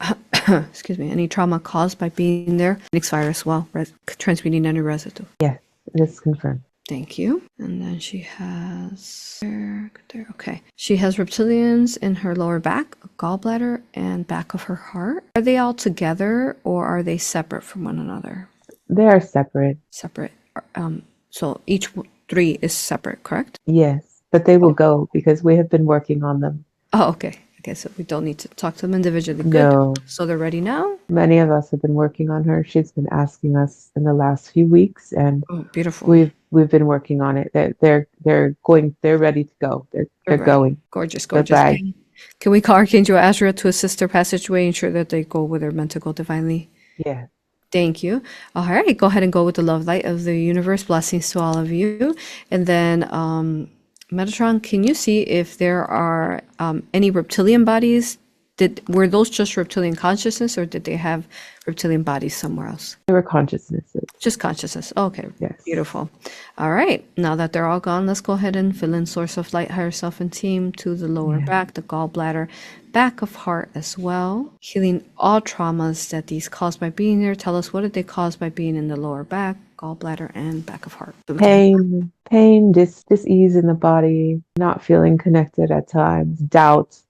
excuse me, any trauma caused by being there. Phoenix Fire as well, transmuting any residue. Yes, it is confirmed. Thank you. And then she has there. Okay. She has reptilians in her lower back, gallbladder, and back of her heart. Are they all together or are they separate from one another? They are separate. Separate. So each three is separate, correct? Yes, but they will go because we have been working on them. Oh, okay. Okay, so we don't need to talk to them individually. Good. No. So they're ready now? Many of us have been working on her. She's been asking us in the last few weeks, and beautiful. We've been working on it. They're ready to go. They're going. Gorgeous. Can we call Archangel Azrael to assist their passageway, ensure that they go where they're meant to go divinely? Yeah. Thank you. All right, go ahead and go with the love light of the universe. Blessings to all of you. And then Metatron, can you see if there are any reptilian bodies? Were those just reptilian consciousness, or did they have reptilian bodies somewhere else? They were consciousnesses. Just consciousness. Okay. Yes. Beautiful. All right. Now that they're all gone, let's go ahead and fill in Source of Light, Higher Self, and Team to the lower back, the gallbladder, back of heart as well. Healing all traumas that these caused by being there. Tell us, what did they cause by being in the lower back, gallbladder, and back of heart? Pain, dis-ease in the body, not feeling connected at times, doubt,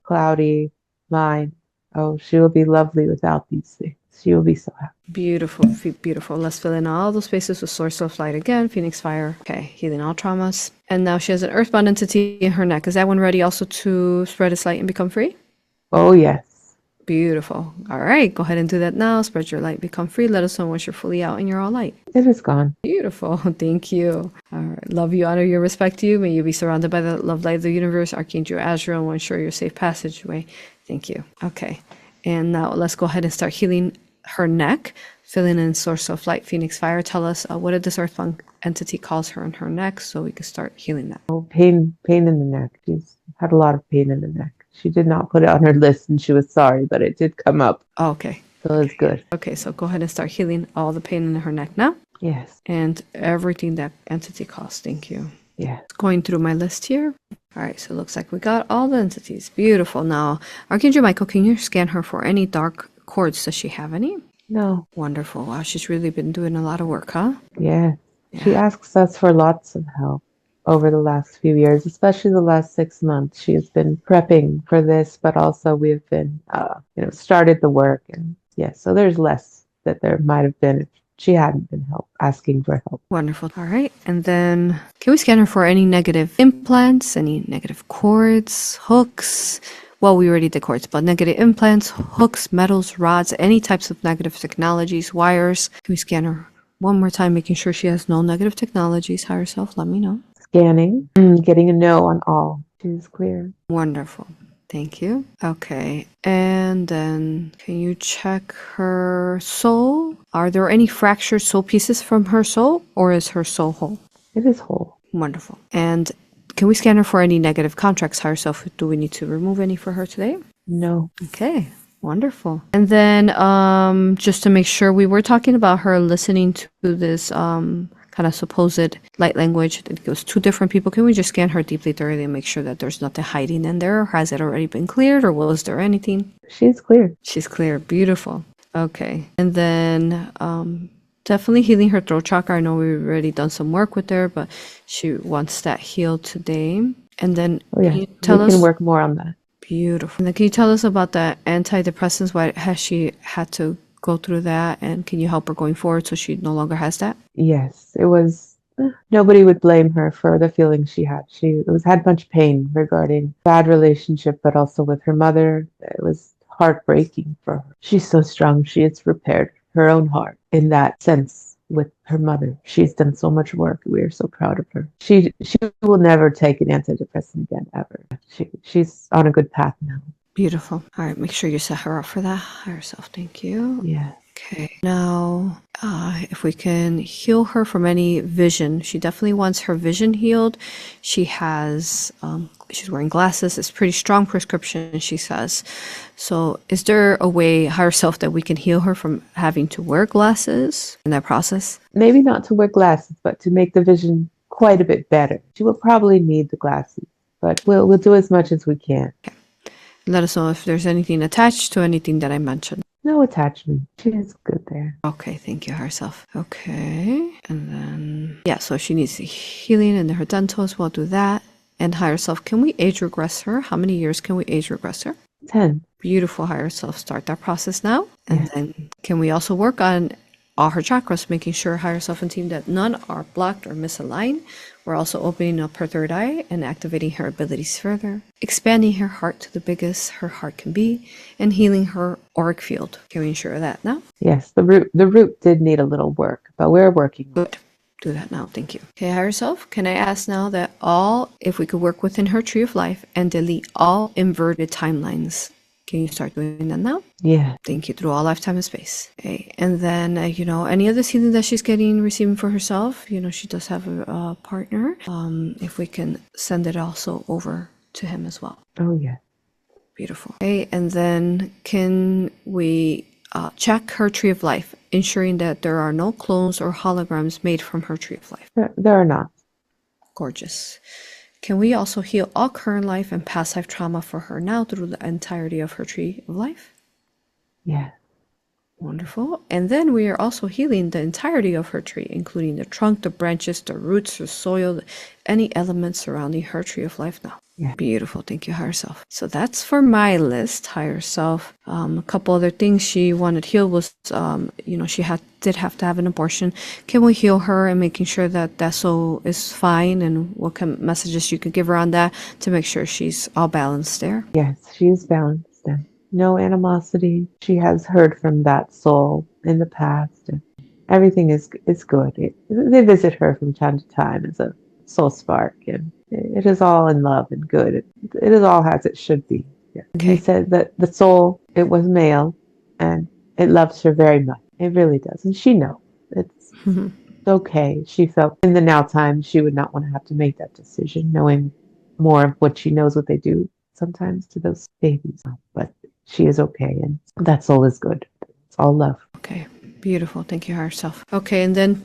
cloudy mind. Oh, she will be lovely without these things. She will be so happy. Beautiful. Let's fill in all those spaces with Source of Light again. Phoenix Fire. Okay, healing all traumas. And now she has an earthbound entity in her neck. Is that one ready also to spread its light and become free? Oh, yes. Beautiful. All right, go ahead and do that now. Spread your light, become free. Let us know once you're fully out and you're all light. It is gone. Beautiful. Thank you. All right. Love you, honor you, respect you. May you be surrounded by the love light of the universe. Archangel Azrael will ensure your safe passageway. Thank you. Okay. And now let's go ahead and start healing her neck. Filling in source of light, Phoenix Fire. Tell us what did this earthbound entity calls her in her neck so we can start healing that. Oh, pain in the neck. She's had a lot of pain in the neck. She did not put it on her list and she was sorry, but it did come up. Oh, okay. So it's good. Okay, so go ahead and start healing all the pain in her neck now. Yes. And everything that entity caused. Thank you. Yes. Going through my list here. All right, so it looks like we got all the entities. Beautiful. Now, Archangel Michael, can you scan her for any dark cords? Does she have any? No. Wonderful. Wow, she's really been doing a lot of work, huh? Yes. Yeah. She asks us for lots of help over the last few years, especially the last 6 months. She has been prepping for this, but also we've been, started the work. And yes, so there's less that there might have been if she hadn't been asking for help. Wonderful. All right. And then can we scan her for any negative implants, any negative cords, hooks? Well, we already did cords, but negative implants, hooks, metals, rods, any types of negative technologies, wires. Can we scan her one more time, making sure she has no negative technologies? Higher self, let me know. Scanning, getting a no on all. She's clear. Wonderful. Thank you. Okay. And then can you check her soul? Are there any fractured soul pieces from her soul, or is her soul whole? It is whole. Wonderful. And can we scan her for any negative contracts? Higher self, do we need to remove any for her today? No. Okay. Wonderful. And then just to make sure, we were talking about her listening to this kind of supposed light language. It was 2 different people. Can we just scan her deeply, thoroughly, and make sure that there's nothing hiding in there? Or has it already been cleared, or was there anything? She's clear. She's clear. Beautiful. Okay. And then definitely healing her throat chakra. I know we've already done some work with her, but she wants that healed today. And then can you tell us? We can work more on that. Beautiful. And then can you tell us about the antidepressants? Why has she had to go through that? And can you help her going forward so she no longer has that? Yes, it was. Nobody would blame her for the feelings she had. She had much pain regarding bad relationship, but also with her mother. It was heartbreaking for her. She's so strong. She has repaired her own heart in that sense with her mother. She's done so much work. We are so proud of her. She will never take an antidepressant again, ever. She's on a good path now. Beautiful. All right, make sure you set her up for that. Higher self, thank you. Yeah. Okay. Now, if we can heal her from any vision, she definitely wants her vision healed. She has, she's wearing glasses. It's pretty strong prescription, she says. So is there a way, higher self, that we can heal her from having to wear glasses in that process? Maybe not to wear glasses, but to make the vision quite a bit better. She will probably need the glasses, but we'll do as much as we can. Okay. Let us know if there's anything attached to anything that I mentioned. No attachment. She is good there. Okay, thank you, herself. Okay, and then, yeah, so she needs healing in her dentals. We'll do that. And higher self, can we age regress her? How many years can we age regress her? 10. Beautiful, higher self. Start that process now. And then can we also work on all her chakras, making sure higher self and team that none are blocked or misaligned. We're also opening up her third eye and activating her abilities further, expanding her heart to the biggest her heart can be, and healing her auric field. Can we ensure that now? Yes, the root did need a little work, but we're working. Good. Do that now. Thank you. Okay, higher self, can I ask now that if we could work within her tree of life and delete all inverted timelines? Can you start doing that now? Yeah. Thank you. Through all lifetime and space. Okay. And then, any of this healing that she's receiving for herself, she does have a partner. If we can send it also over to him as well. Oh, yeah. Beautiful. Okay. And then can we check her tree of life, ensuring that there are no clones or holograms made from her tree of life? There are not. Gorgeous. Can we also heal all current life and past life trauma for her now through the entirety of her tree of life? Yeah. Wonderful. And then we are also healing the entirety of her tree, including the trunk, the branches, the roots, the soil, any elements surrounding her tree of life now. Yeah. Beautiful. Thank you, higher self. So that's for my list, higher self. A couple other things she wanted healed was, she did have to have an abortion. Can we heal her and making sure that soul is fine, and what messages you could give her on that to make sure she's all balanced there? Yes, she's balanced then. no animosity. She has heard from that soul in the past. And everything is good. They visit her from time to time as a soul spark, and it is all in love and good. It is all as it should be. Yeah. He Okay. said that the soul, it was male, and it loves her very much. It really does, and she knows. It's okay. She felt in the now time she would not want to have to make that decision, knowing more of what she knows what they do sometimes to those babies. But she is okay, and that soul is good. It's all love. Okay, beautiful. Thank you, higher self. Okay, and then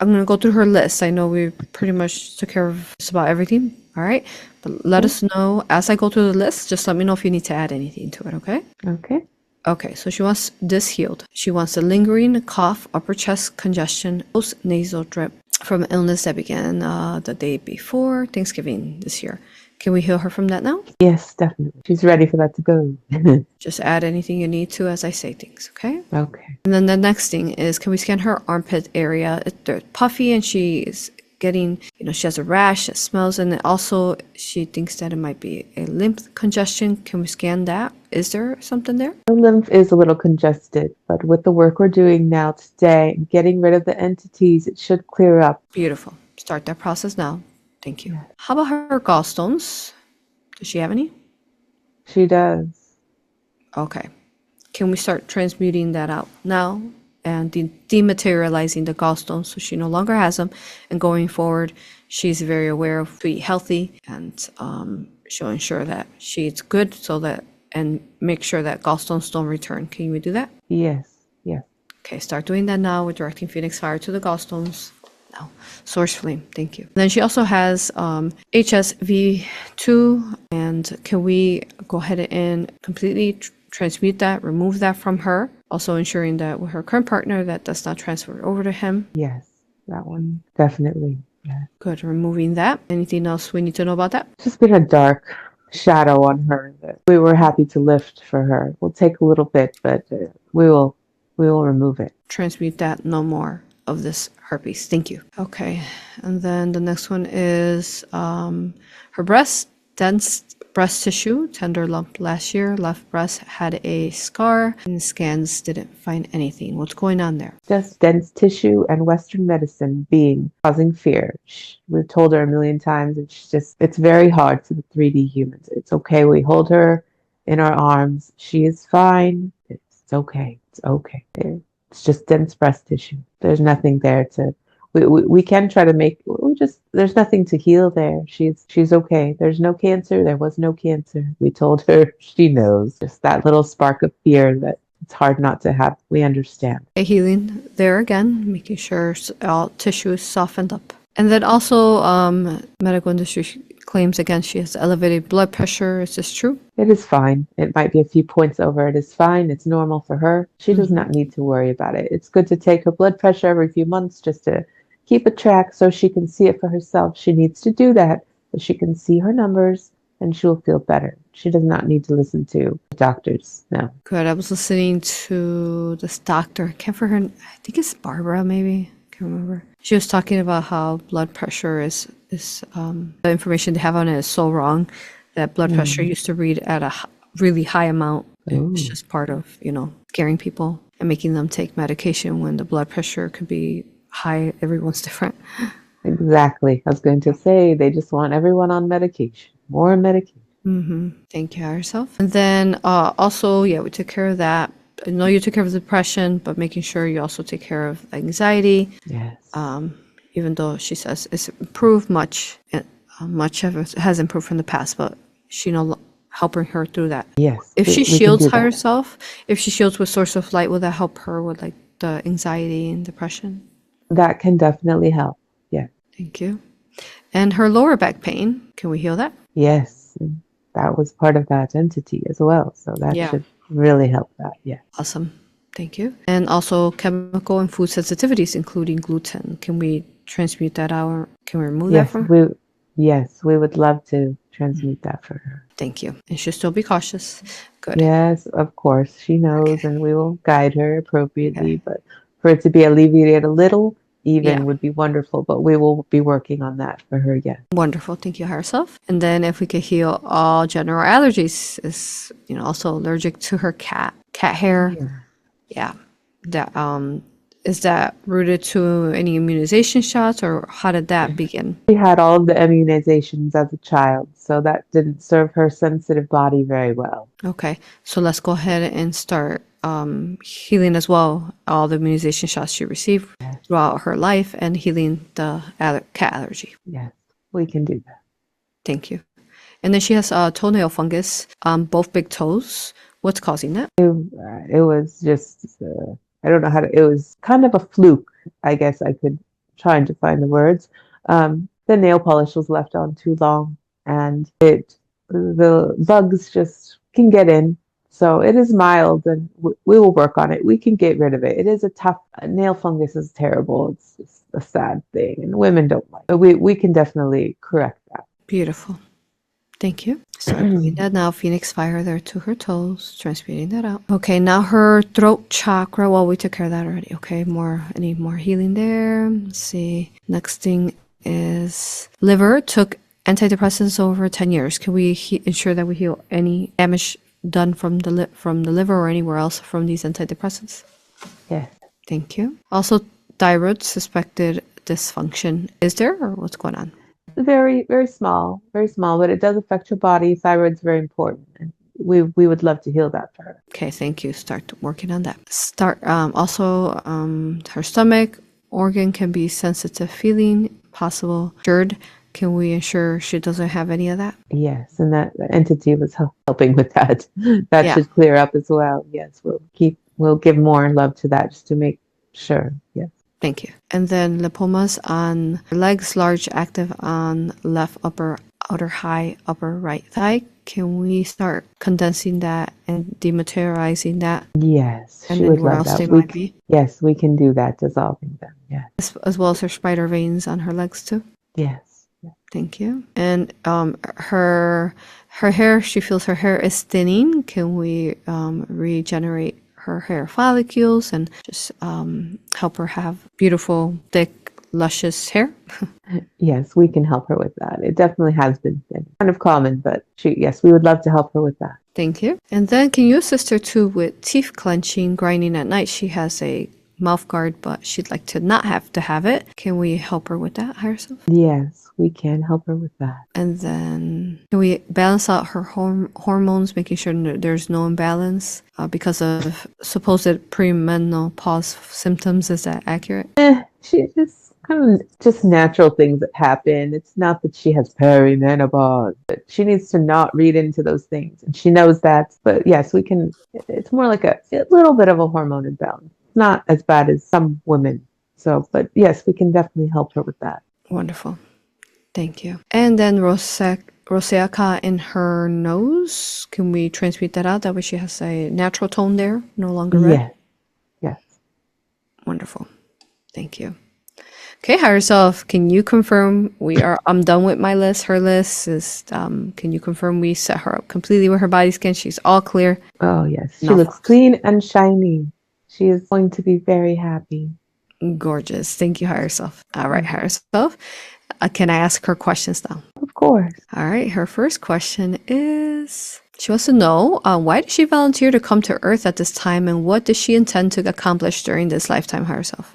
I'm going to go through her list. I know we pretty much took care of just about everything. All right, but let us know as I go through the list. Just let me know if you need to add anything to it, okay? Okay. Okay, so she wants this healed. She wants a lingering cough, upper chest congestion, post nasal drip from illness that began the day before Thanksgiving this year. Can we heal her from that now? Yes, definitely. She's ready for that to go. Just add anything you need to as I say things, okay? Okay. And then the next thing is, can we scan her armpit area? They're puffy and she is getting, she has a rash that smells, and also she thinks that it might be a lymph congestion. Can we scan that? Is there something there? The lymph is a little congested, but with the work we're doing now today and getting rid of the entities, it should clear up. Beautiful. Start that process now. Thank you. Yeah. How about her gallstones? Does she have any? She does. Okay. Can we start transmuting that out now and dematerializing the gallstones so she no longer has them? And going forward, she's very aware of to eat healthy, and she'll ensure that she eats good and make sure that gallstones don't return. Can we do that? Yes. Yes. Okay, start doing that now. We're directing Phoenix Fire to the gallstones. Now, Source Flame, thank you. Then she also has HSV2, and can we go ahead and completely transmute that, remove that from her? Also ensuring that with her current partner, that does not transfer over to him. Yes. That one, definitely. Yeah. Good, removing that. Anything else we need to know about that? Just been a dark shadow on her that we were happy to lift for her. We'll take a little bit, but we will remove it. Transmute that, no more of this herpes. Thank you. Okay, and then the next one is her breast, dense breast tissue, tender lump last year. Left breast had a scar, and scans didn't find anything. What's going on there? Just dense tissue and Western medicine causing fear. We've told her a million times, it's very hard for the 3D humans. It's okay. We hold her in our arms. She is fine. It's okay. It's okay. It's just dense breast tissue. There's nothing there we can try to there's nothing to heal there. She's okay. There's no cancer. There was no cancer. We told her. She knows. Just that little spark of fear that it's hard not to have. We understand. A healing there again, making sure all tissue is softened up. And then also medical industry claims again she has elevated blood pressure. Is this true? It is fine. It might be a few points over. It is fine. It's normal for her. She does not need to worry about it. It's good to take her blood pressure every few months just to keep a track so she can see it for herself. She needs to do that so she can see her numbers and she'll feel better. She does not need to listen to doctors. No. Good. I was listening to this doctor. I can't remember her. I think it's Barbara, maybe. I can't remember. She was talking about how blood pressure is the information they have on it is so wrong that blood pressure used to read at a really high amount. It's just part of, scaring people and making them take medication when the blood pressure could be high. Everyone's different. Exactly. I was going to say they just want everyone on medication. More medication. Thank you, yourself. And then also, we took care of that. I know you took care of depression, but making sure you also take care of anxiety. Yes. Even though she says it's improved much of it has improved from the past, but she helping her through that. Yes. If she we can shields do that. herself, if she shields with source of light, will that help her with like the anxiety and depression? That can definitely help. Yeah. Thank you. And her lower back pain, can we heal that? Yes. That was part of that entity as well. So that should really help that. Yeah. Awesome. Thank you. And also chemical and food sensitivities, including gluten. Can we transmute that out? Can we remove that from her? Yes, we would love to transmute that for her. Thank you. And she'll still be cautious. Good. Yes, of course. She knows and we will guide her appropriately. But for it to be alleviated a little, even Yeah. would be wonderful, but we will be working on that for her. Yes. Wonderful. Thank you, higher self. And then if we could heal all general allergies, is also allergic to her cat hair. Yeah. Yeah. That is that rooted to any immunization shots, or how did that begin? She had all of the immunizations as a child, so that didn't serve her sensitive body very well. Okay. So let's go ahead and start healing as well all the immunization shots she received Yes, throughout her life and healing the cat allergy. yes, we can do that. Thank you. And then she has toenail fungus on both big toes. What's causing that? It was just, I don't know how to, it was kind of a fluke, I guess I could trying to find the words. The nail polish was left on too long and the bugs just can get in. So it is mild and we will work on it. We can get rid of it. It is a tough, nail fungus is terrible. It's just a sad thing and women don't like it. But we can definitely correct that. Beautiful. Thank you. Start bringing that now. Phoenix fire there to her toes, transmuting that out. Okay, now her throat chakra. Well, we took care of that already. Okay, any more healing there. Let's see. Next thing is liver. Took antidepressants over 10 years. Can we ensure that we heal any damage done from the liver or anywhere else from these antidepressants? Yes. Thank you. Also, thyroid suspected dysfunction. Is there, or what's going on? Very, very small, but it does affect your body. Thyroid's very important. And we would love to heal that for her. Okay, thank you. Start working on that. Her stomach organ can be sensitive feeling, possible. Can we ensure she doesn't have any of that? Yes, and that entity was helping with that. That should clear up as well. Yes, we'll give more love to that just to make sure. Yes. Thank you. And then lipomas on legs, large, active on left upper outer high upper right thigh. Can we start condensing that and dematerializing that? Yes, And she would love that. they might be. Yes, we can do that, dissolving them. Yes. As well as her spider veins on her legs too. Yes. Thank you. And her hair, she feels her hair is thinning. Can we regenerate her hair follicles and just help her have beautiful, thick, luscious hair? Yes, we can help her with that. It definitely has been kind of common, but yes, we would love to help her with that. Thank you. And then can you assist her too with teeth clenching, grinding at night? She has a mouth guard, but she'd like to not have to have it. Can we help her with that, higher self? Yes, we can help her with that. And then can we balance out her hormones, making sure there's no imbalance because of supposed premenopause symptoms? Is that accurate? She just kind of just natural things that happen. It's not that she has perimenopause, but she needs to not read into those things. And she knows that. But yes, we can, it's more like a little bit of a hormone imbalance. Not as bad as some women. So, but yes, we can definitely help her with that. Wonderful. Thank you. And then rosacea in her nose. Can we transmute that out? That way she has a natural tone there, no longer red? Yes. Wonderful. Thank you. Okay, higher self, can you confirm I'm done with my list. Her list is, can you confirm we set her up completely with her body scan? She's all clear. Oh, yes. She looks clean and shiny. She is going to be very happy. Gorgeous. Thank you, higher self. All right, higher self. Can I ask her questions now? Of course. All right. Her first question is, she wants to know, why did she volunteer to come to Earth at this time, and what does she intend to accomplish during this lifetime, higher self?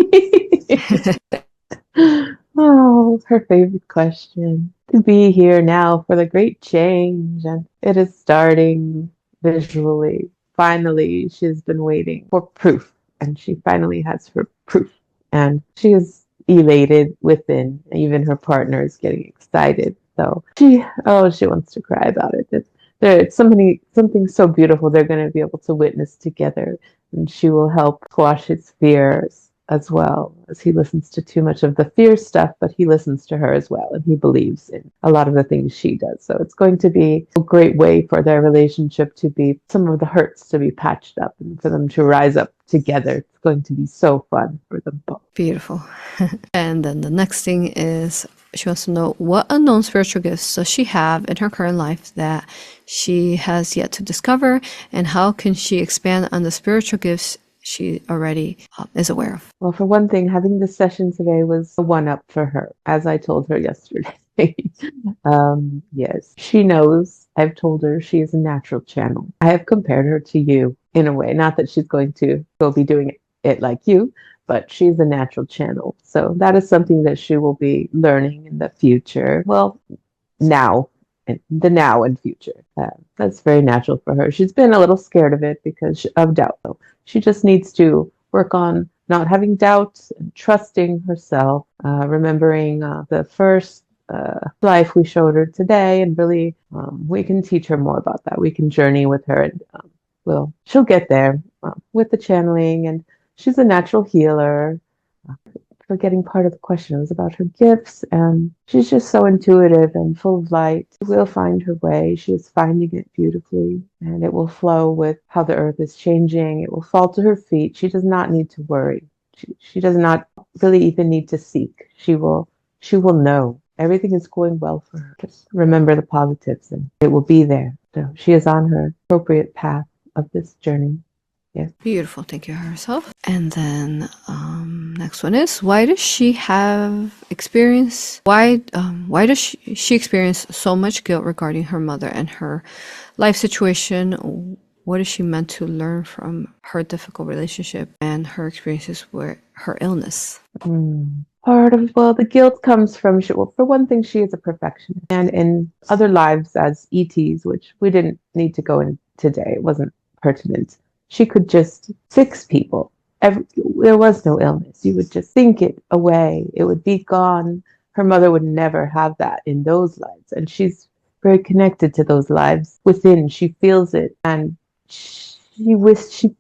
Oh, her favorite question. To be here now for the great change, and it is starting visually. Finally, she's been waiting for proof, and she finally has her proof. And she is elated within. Even her partner is getting excited. So she wants to cry about it. It's something so beautiful they're going to be able to witness together, and she will help quash his fears as well, as he listens to too much of the fear stuff, but he listens to her as well, and he believes in a lot of the things she does. So it's going to be a great way for their relationship to be, some of the hurts to be patched up and for them to rise up together. It's going to be so fun for them both. Beautiful. And then the next thing is, she wants to know, what unknown spiritual gifts does she have in her current life that she has yet to discover, and how can she expand on the spiritual gifts she already is aware of. Well, for one thing, having this session today was a one-up for her, as I told her yesterday. Yes, she knows. I've told her she is a natural channel. I have compared her to you in a way. Not that she's going to go be doing it like you, but she's a natural channel. So that is something that she will be learning in the future. Well, now, now and future. That's very natural for her. She's been a little scared of it because of doubt, though. She just needs to work on not having doubts and trusting herself, remembering the first life we showed her today, and really we can teach her more about that. We can journey with her, and she'll get there with the channeling, and she's a natural healer. Forgetting part of the question, it was about her gifts, and she's just so intuitive and full of light. She will find her way. She is finding it beautifully, and it will flow with how the earth is changing. It will fall to her feet. She does not need to worry. She does not really even need to seek. She will know everything is going well for her. Just remember the positives, and it will be there. So she is on her appropriate path of this journey. Yeah. Beautiful. Thank you, herself. And then next one is, why does she have experience? Why does she experience so much guilt regarding her mother and her life situation? What is she meant to learn from her difficult relationship and her experiences with her illness? Part of, the guilt comes from, for one thing, she is a perfectionist. And in other lives as ETs, which we didn't need to go in today, it wasn't pertinent. She could just fix people. There was no illness. You would just think it away. It would be gone. Her mother would never have that in those lives. And she's very connected to those lives within. She feels it. And she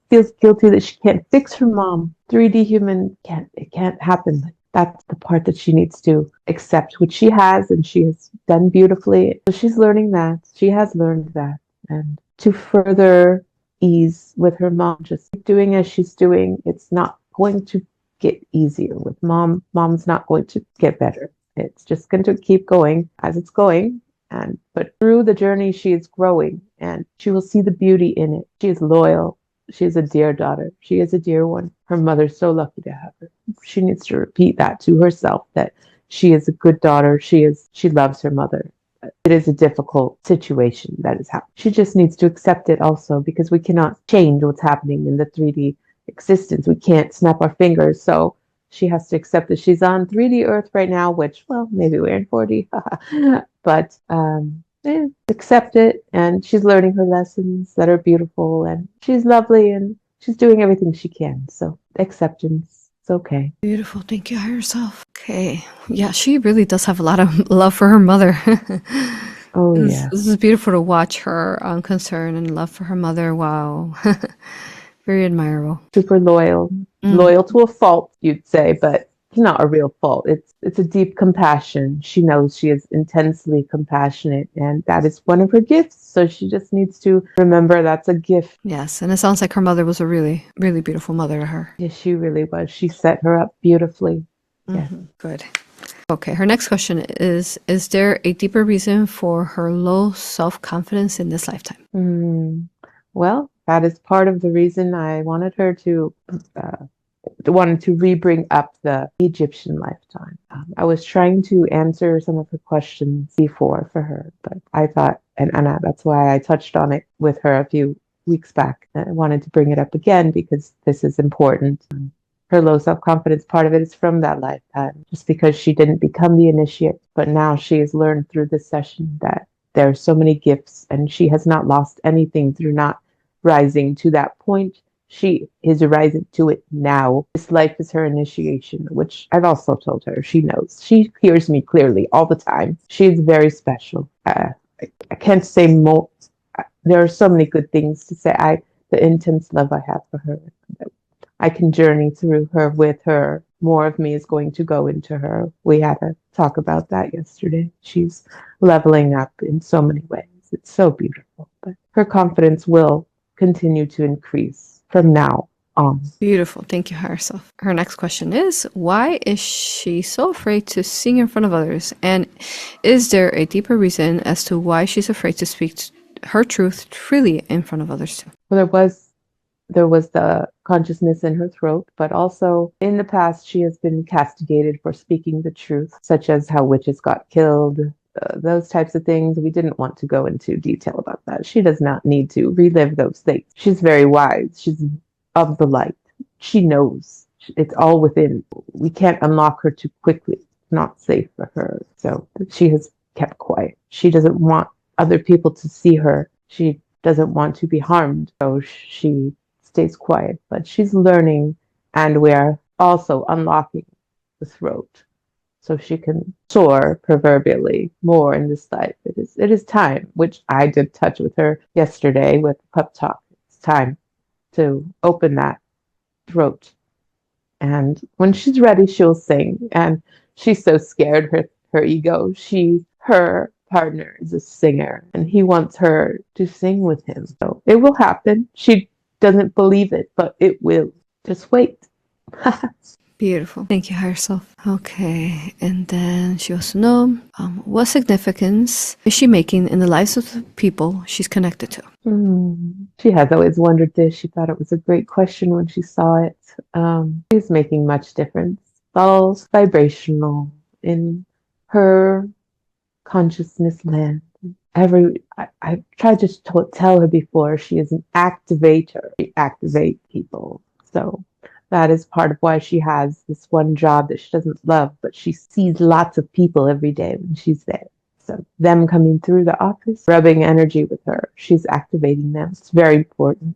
feels guilty that she can't fix her mom. 3D human it can't happen. That's the part that she needs to accept, which she has, and she has done beautifully. So she's learning that. She has learned that. And to further ease with her mom, just doing as she's doing, it's not going to get easier with mom. Mom's not going to get better. It's just going to keep going as it's going. But through the journey, she is growing, and she will see the beauty in it. She is loyal. She is a dear daughter. She is a dear one. Her mother's so lucky to have her. She needs to repeat that to herself, that she is a good daughter. She loves her mother. It is a difficult situation that is happening. She just needs to accept it also, because we cannot change what's happening in the 3D existence. We can't snap our fingers. So she has to accept that she's on 3D Earth right now, which, maybe we're in 4D. But accept it, and she's learning her lessons that are beautiful, and she's lovely, and she's doing everything she can. So acceptance. It's okay. Beautiful. Thank you, higher self. Okay. Yeah, she really does have a lot of love for her mother. Oh, yeah. This is beautiful to watch her concern and love for her mother. Wow. Very admirable. Super loyal. Loyal to a fault, you'd say, but it's not a real fault. It's a deep compassion. She knows she is intensely compassionate, and that is one of her gifts. So she just needs to remember that's a gift. Yes, and it sounds like her mother was a really, really beautiful mother to her. Yes, she really was. She set her up beautifully. Yeah. Good. Okay, her next question is there a deeper reason for her low self-confidence in this lifetime? Well, that is part of the reason I wanted her to re-bring up the Egyptian lifetime. I was trying to answer some of her questions before for her, but I thought, and that's why I touched on it with her a few weeks back. I wanted to bring it up again because this is important. Her low self-confidence, part of it is from that lifetime, just because she didn't become the initiate, but now she has learned through this session that there are so many gifts, and she has not lost anything through not rising to that point. She is rising to it now. This life is her initiation, which I've also told her. She knows. She hears me clearly all the time. She is very special. I can't say more. There are so many good things to say. The intense love I have for her. I can journey through her with her. More of me is going to go into her. We had a talk about that yesterday. She's leveling up in so many ways. It's so beautiful. But her confidence will continue to increase from now on. Beautiful. Thank you, higher self. Her next question is, why is she so afraid to sing in front of others? And is there a deeper reason as to why she's afraid to speak her truth freely in front of others too? Well, there was the consciousness in her throat, but also in the past she has been castigated for speaking the truth, such as how witches got killed, those types of things. We didn't want to go into detail about that. She does not need to relive those things. She's very wise. She's of the light. She knows. It's all within. We can't unlock her too quickly. Not safe for her. So she has kept quiet. She doesn't want other people to see her. She doesn't want to be harmed. So she stays quiet. But she's learning, and we are also unlocking the throat so she can soar proverbially more in this life. It is time, which I did touch with her yesterday with Pup Talk. It's time to open that throat. And when she's ready, she'll sing. And she's so scared, her ego. Her partner is a singer, and he wants her to sing with him. So it will happen. She doesn't believe it, but it will. Just wait. Beautiful. Thank you, higher self. Okay, and then she wants to know what significance is she making in the lives of the people she's connected to? She has always wondered this. She thought it was a great question when she saw it. She's making much difference. All vibrational in her consciousness land. I tried to tell her before, she is an activator. She activates people. So that is part of why she has this one job that she doesn't love, but she sees lots of people every day when she's there. So them coming through the office, rubbing energy with her, she's activating them. It's very important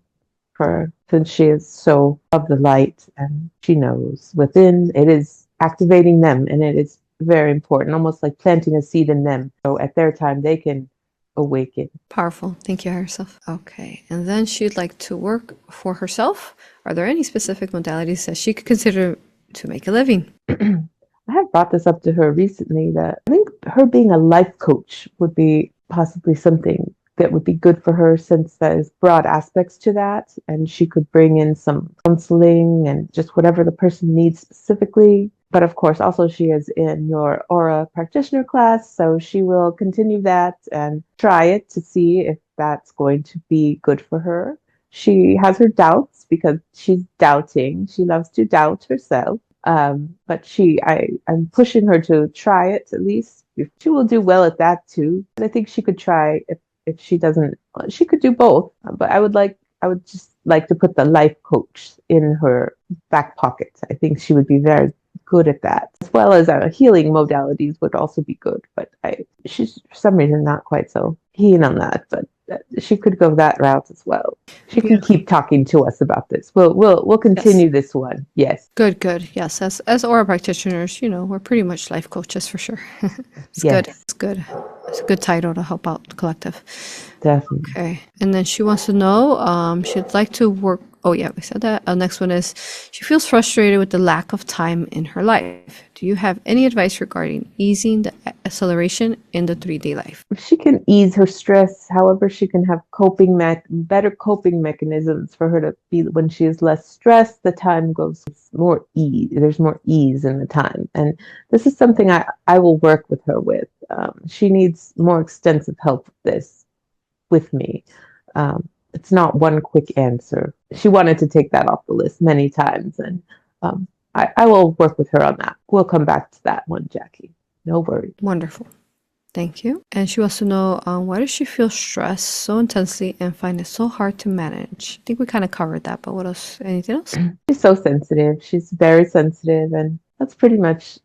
for her since she is so of the light and she knows within it is activating them, and it is very important, almost like planting a seed in them. So at their time, they can awaken. Powerful. Thank you, higher self. Okay, and then she'd like to work for herself. Are there any specific modalities that she could consider to make a living? I have brought this up to her recently that I think her being a life coach would be possibly something that would be good for her, since there's broad aspects to that, and she could bring in some counseling and just whatever the person needs specifically. But of course, also she is in your Aura practitioner class, so she will continue that and try it to see if that's going to be good for her. She has her doubts because she's doubting. She loves to doubt herself. But I'm pushing her to try it at least. She will do well at that too. But I think she could try if she doesn't, she could do both. But I would just like to put the life coach in her back pocket. I think she would be very good at that, as well as healing modalities would also be good. But she's for some reason not quite so keen on that. But she could go that route as well. She can keep talking to us about this. We'll continue this one. Yes. Good. Yes, as Aura practitioners, we're pretty much life coaches for sure. It's Yes. good. It's good. It's a good title to help out the collective. Definitely. Okay, and then she wants to know, she'd like to work. Oh yeah, we said that. Next one is, she feels frustrated with the lack of time in her life. Do you have any advice regarding easing the acceleration in the 3D life? She can ease her stress. However, she can have better coping mechanisms for her to be when she is less stressed. The time goes more ease. There's more ease in the time, and this is something I will work with her with. She needs more extensive help with this with me. It's not one quick answer. She wanted to take that off the list many times, and I will work with her on that. We'll come back to that one, Jackie. No worries. Wonderful. Thank you. And she wants to know, why does she feel stressed so intensely and find it so hard to manage? I think we kind of covered that, but what else? Anything else? She's so sensitive. She's very sensitive, and that's pretty much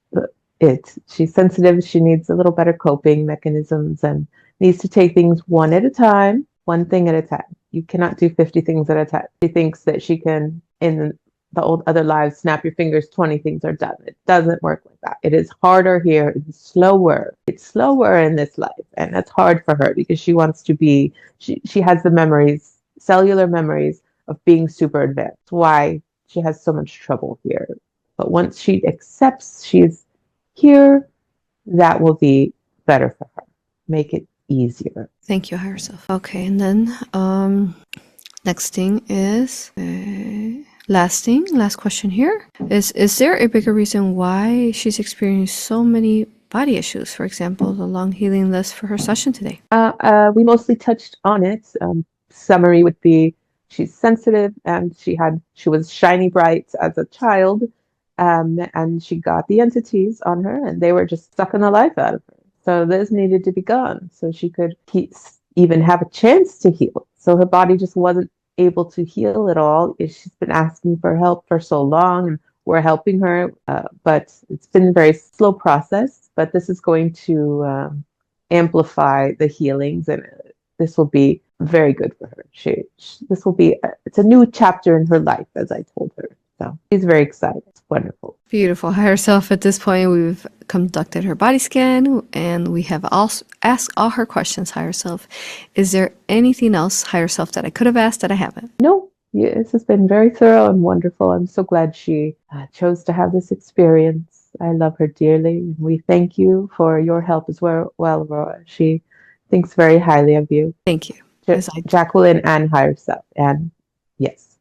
it. She's sensitive. She needs a little better coping mechanisms and needs to take things one at a time, one thing at a time. You cannot do 50 things at a time. She thinks that she can, in the old other lives, snap your fingers, 20 things are done. It doesn't work like that. It is harder here. It's slower. It's slower in this life. And that's hard for her because she wants to be, she has the memories, cellular memories of being super advanced. That's why she has so much trouble here. But once she accepts she's here, that will be better for her. Make it easier. Thank you, higher self. Okay, and then next thing is last question here is there a bigger reason why she's experiencing so many body issues? For example, the long healing list for her session today. We mostly touched on it. Summary would be she's sensitive, and she was shiny bright as a child, and she got the entities on her, and they were just sucking the life out of her. So this needed to be gone, so she could even have a chance to heal. So her body just wasn't able to heal at all. She's been asking for help for so long, and we're helping her, but it's been a very slow process. But this is going to amplify the healings, and this will be very good for her. This will be it's a new chapter in her life, as I told her. So she's very excited. It's wonderful. Beautiful. Higher self, at this point, we've conducted her body scan and we have also asked all her questions, higher self. Is there anything else, higher self, that I could have asked that I haven't? No, yeah, this has been very thorough and wonderful. I'm so glad she chose to have this experience. I love her dearly. We thank you for your help as well, Aurora. She thinks very highly of you. Thank you. Jacqueline and higher self. And yes.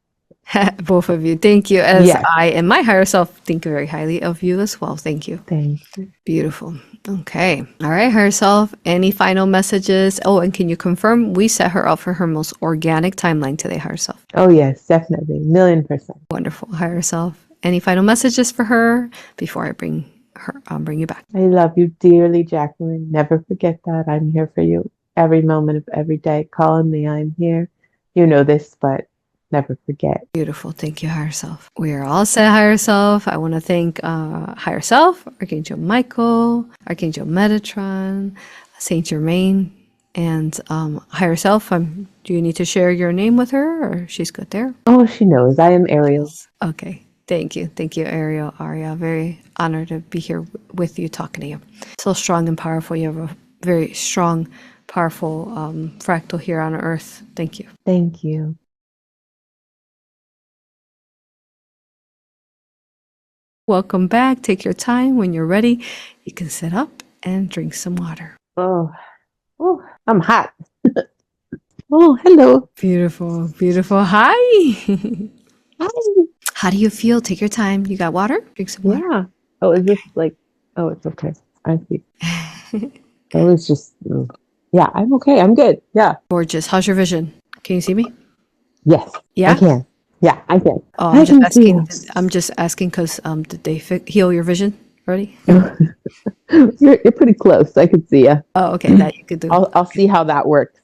Both of you. Thank you. As Yes. I and my higher self think very highly of you as well. Thank you. Thank you. Beautiful. Okay. All right, higher self. Any final messages? Oh, and can you confirm we set her up for her most organic timeline today, higher self? Oh, yes, definitely. 1,000,000%. Wonderful. Higher self. Any final messages for her before I bring you back? I love you dearly, Jacqueline. Never forget that. I'm here for you every moment of every day. Call on me. I'm here. You know this, but never forget. Beautiful. Thank you, higher self. We are all set, higher self. I want to thank higher self, Archangel Michael, Archangel Metatron, Saint Germain, and higher self. Do you need to share your name with her, or she's good there? Oh, she knows. I am Ariel. Okay. Thank you. Thank you, Ariel, Aria. Very honored to be here with you, talking to you. So strong and powerful. You have a very strong, powerful fractal here on Earth. Thank you. Thank you. Welcome back. Take your time. When you're ready, you can sit up and drink some water. Oh, I'm hot. Oh, hello. Beautiful, beautiful. Hi. Hi. How do you feel? Take your time. You got water? Drink some water. Yeah. Oh, is this like, oh, it's okay. I see. It was just, yeah, I'm okay. I'm good. Yeah. Gorgeous. How's your vision? Can you see me? Yes. Yeah? I can. Yeah, I can. Oh, I can see you. I'm just asking because did they heal your vision already? You're pretty close. I can see you. Oh, okay. That you could do. I'll see how that works.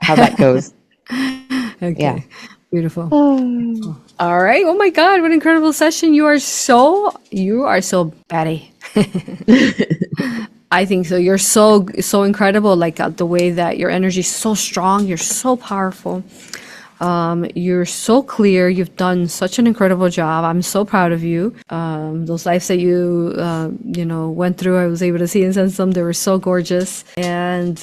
How that goes. Okay. Yeah. Beautiful. All right. Oh my God, what an incredible session. You are so batty. I think so. You're so incredible. Like the way that your energy is so strong. You're so powerful. You're so clear. You've done such an incredible job. I'm so proud of you. Those lives that you went through, I was able to see and sense them. They were so gorgeous. And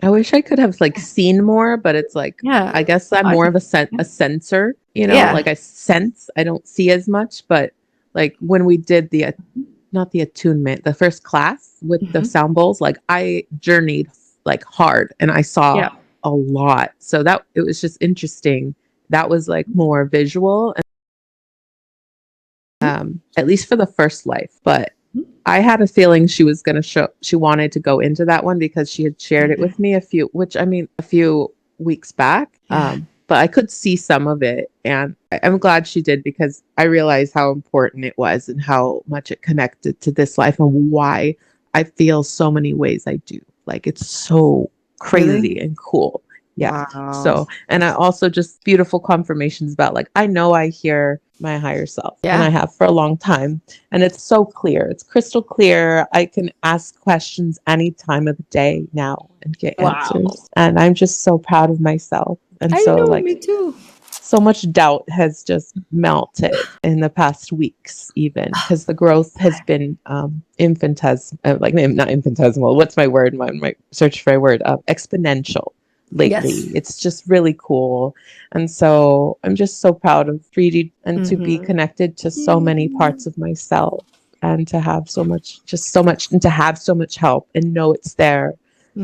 I wish I could have like seen more, but it's like, yeah, I guess I'm more of a sensor, Yeah. like I sense, I don't see as much, but like when we did not the attunement, the first class with the sound bowls, like I journeyed like hard and I saw a lot. So it was just interesting. That was like more visual, at least for the first life. But I had a feeling she wanted to go into that one because she had shared it with me a few weeks back. But I could see some of it, and I'm glad she did because I realized how important it was and how much it connected to this life and why I feel so many ways I do. Like it's so crazy and cool. Yeah. Wow. So, and I also just beautiful confirmations about like, I know I hear my higher self and I have for a long time, and it's so clear. It's crystal clear. I can ask questions any time of the day now and get answers. And I'm just so proud of myself. And me too. So much doubt has just melted in the past weeks, even because the growth has been infinitesimal, not infinitesimal. What's my word? My search for a word. Exponential. Lately. It's just really cool. And so I'm just so proud of 3D and to be connected to so many parts of myself and to have so much and to have so much help and know it's there.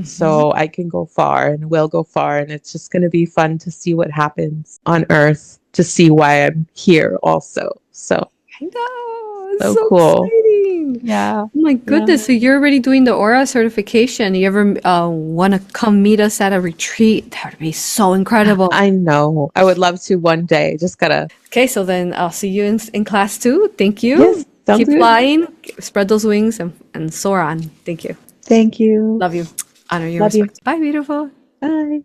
So I can go far and will go far. And it's just going to be fun to see what happens on Earth, to see why I'm here also. So I know. it's So so cool. exciting. Yeah. Oh my goodness. So you're already doing the Aura certification. You ever want to come meet us at a retreat? That would be so incredible. I know. I would love to one day. Just gotta. Okay, so then I'll see you in class too. Thank you. Yes, sounds Keep good. flying, spread those wings, and soar on. Thank you. Thank you. Love you. Honor your Love you. respect. Bye, beautiful. Bye.